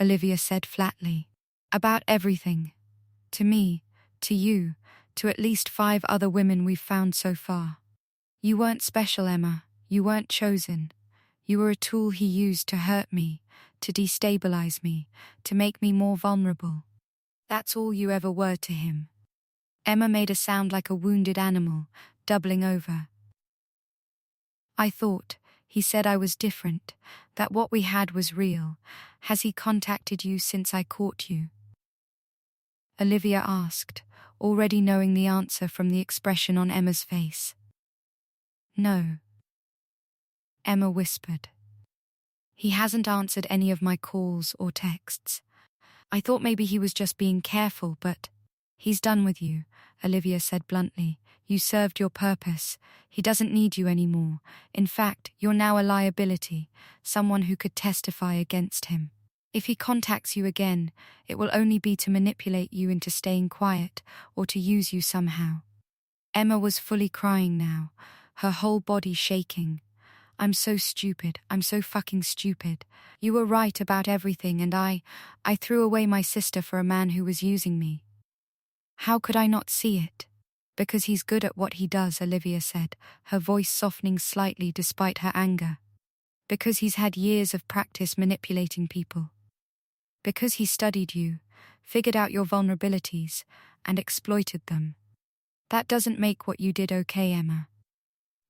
Speaker 1: Olivia said flatly. "About everything. To me, to you, to at least 5 other women we've found so far. You weren't special, Emma. You weren't chosen. You were a tool he used to hurt me, to destabilize me, to make me more vulnerable. That's all you ever were to him." Emma made a sound like a wounded animal, doubling over. "I thought, he said I was different, that what we had was real. Has he contacted you since I caught you?" Olivia asked, already knowing the answer from the expression on Emma's face. "No," Emma whispered. "He hasn't answered any of my calls or texts. I thought maybe he was just being careful, but he's done with you," Olivia said bluntly. "You served your purpose. He doesn't need you anymore. In fact, you're now a liability, someone who could testify against him. If he contacts you again, it will only be to manipulate you into staying quiet or to use you somehow." Emma was fully crying now, her whole body shaking. "I'm so stupid. I'm so fucking stupid. You were right about everything, and I threw away my sister for a man who was using me. How could I not see it?" "Because he's good at what he does," Olivia said, her voice softening slightly despite her anger. "Because he's had years of practice manipulating people. Because he studied you, figured out your vulnerabilities, and exploited them. That doesn't make what you did okay, Emma.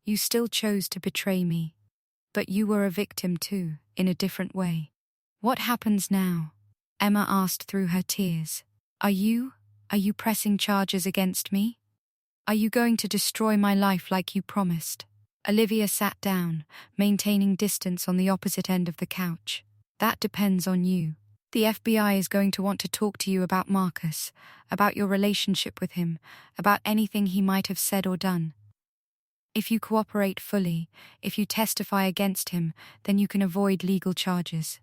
Speaker 1: You still chose to betray me. But you were a victim too, in a different way. What happens now? Emma asked through her tears. Are you pressing charges against me? Are you going to destroy my life like you promised? Olivia sat down, maintaining distance on the opposite end of the couch. That depends on you. The FBI is going to want to talk to you about Marcus, about your relationship with him, about anything he might have said or done. If you cooperate fully, if you testify against him, then you can avoid legal charges.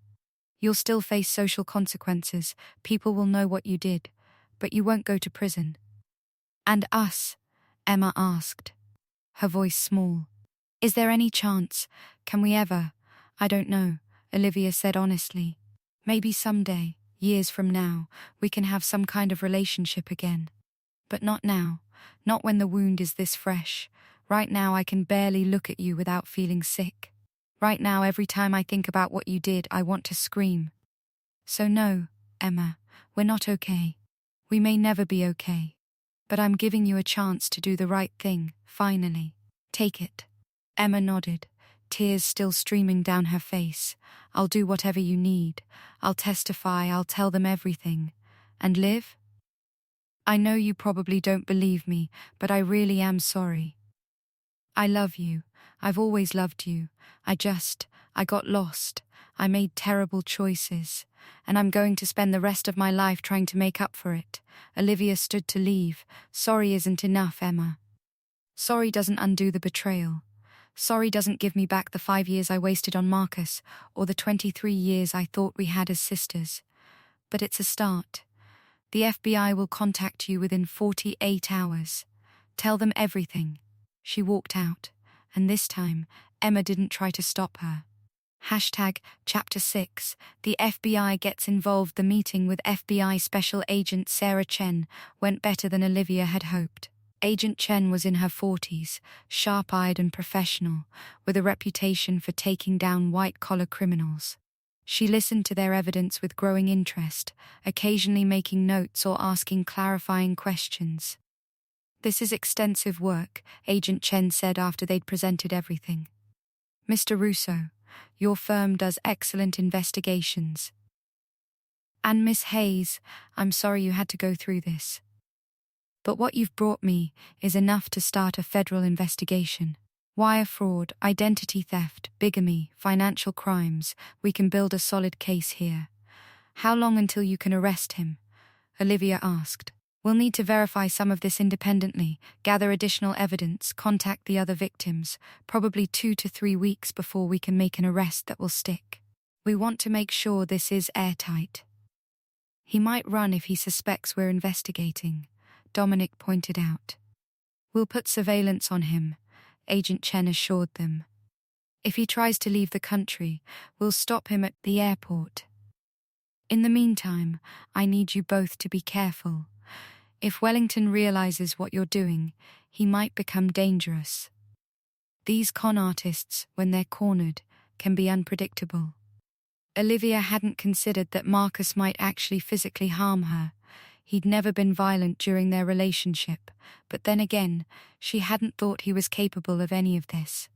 Speaker 1: You'll still face social consequences, people will know what you did, but you won't go to prison. And us? Emma asked, her voice small. Is there any chance? Can we ever? I don't know, Olivia said honestly. Maybe someday, years from now, we can have some kind of relationship again. But not now, not when the wound is this fresh. Right now I can barely look at you without feeling sick. Right now every time I think about what you did, I want to scream. So no, Emma, we're not okay. We may never be okay. But I'm giving you a chance to do the right thing, finally. Take it. Emma nodded, tears still streaming down her face. I'll do whatever you need. I'll testify, I'll tell them everything. And Liv? I know you probably don't believe me, but I really am sorry. I love you. I've always loved you. I got lost. I made terrible choices. And I'm going to spend the rest of my life trying to make up for it. Olivia stood to leave. Sorry isn't enough, Emma. Sorry doesn't undo the betrayal. Sorry doesn't give me back the 5 years I wasted on Marcus, or the 23 years I thought we had as sisters. But it's a start. The FBI will contact you within 48 hours. Tell them everything. She walked out, and this time, Emma didn't try to stop her. Chapter 6, the FBI gets involved. The meeting with FBI Special Agent Sarah Chen went better than Olivia had hoped. Agent Chen was in her 40s, sharp-eyed and professional, with a reputation for taking down white-collar criminals. She listened to their evidence with growing interest, occasionally making notes or asking clarifying questions. This is extensive work, Agent Chen said after they'd presented everything. Mr. Russo, your firm does excellent investigations. And Miss Hayes, I'm sorry you had to go through this. But what you've brought me is enough to start a federal investigation. Wire fraud, identity theft, bigamy, financial crimes. We can build a solid case here. How long until you can arrest him? Olivia asked. We'll need to verify some of this independently, gather additional evidence, contact the other victims, probably 2 to 3 weeks before we can make an arrest that will stick. We want to make sure this is airtight. He might run if he suspects we're investigating, Dominic pointed out. We'll put surveillance on him, Agent Chen assured them. If he tries to leave the country, we'll stop him at the airport. In the meantime, I need you both to be careful. If Wellington realizes what you're doing, he might become dangerous. These con artists, when they're cornered, can be unpredictable. Olivia hadn't considered that Marcus might actually physically harm her. He'd never been violent during their relationship, but then again, she hadn't thought he was capable of any of this.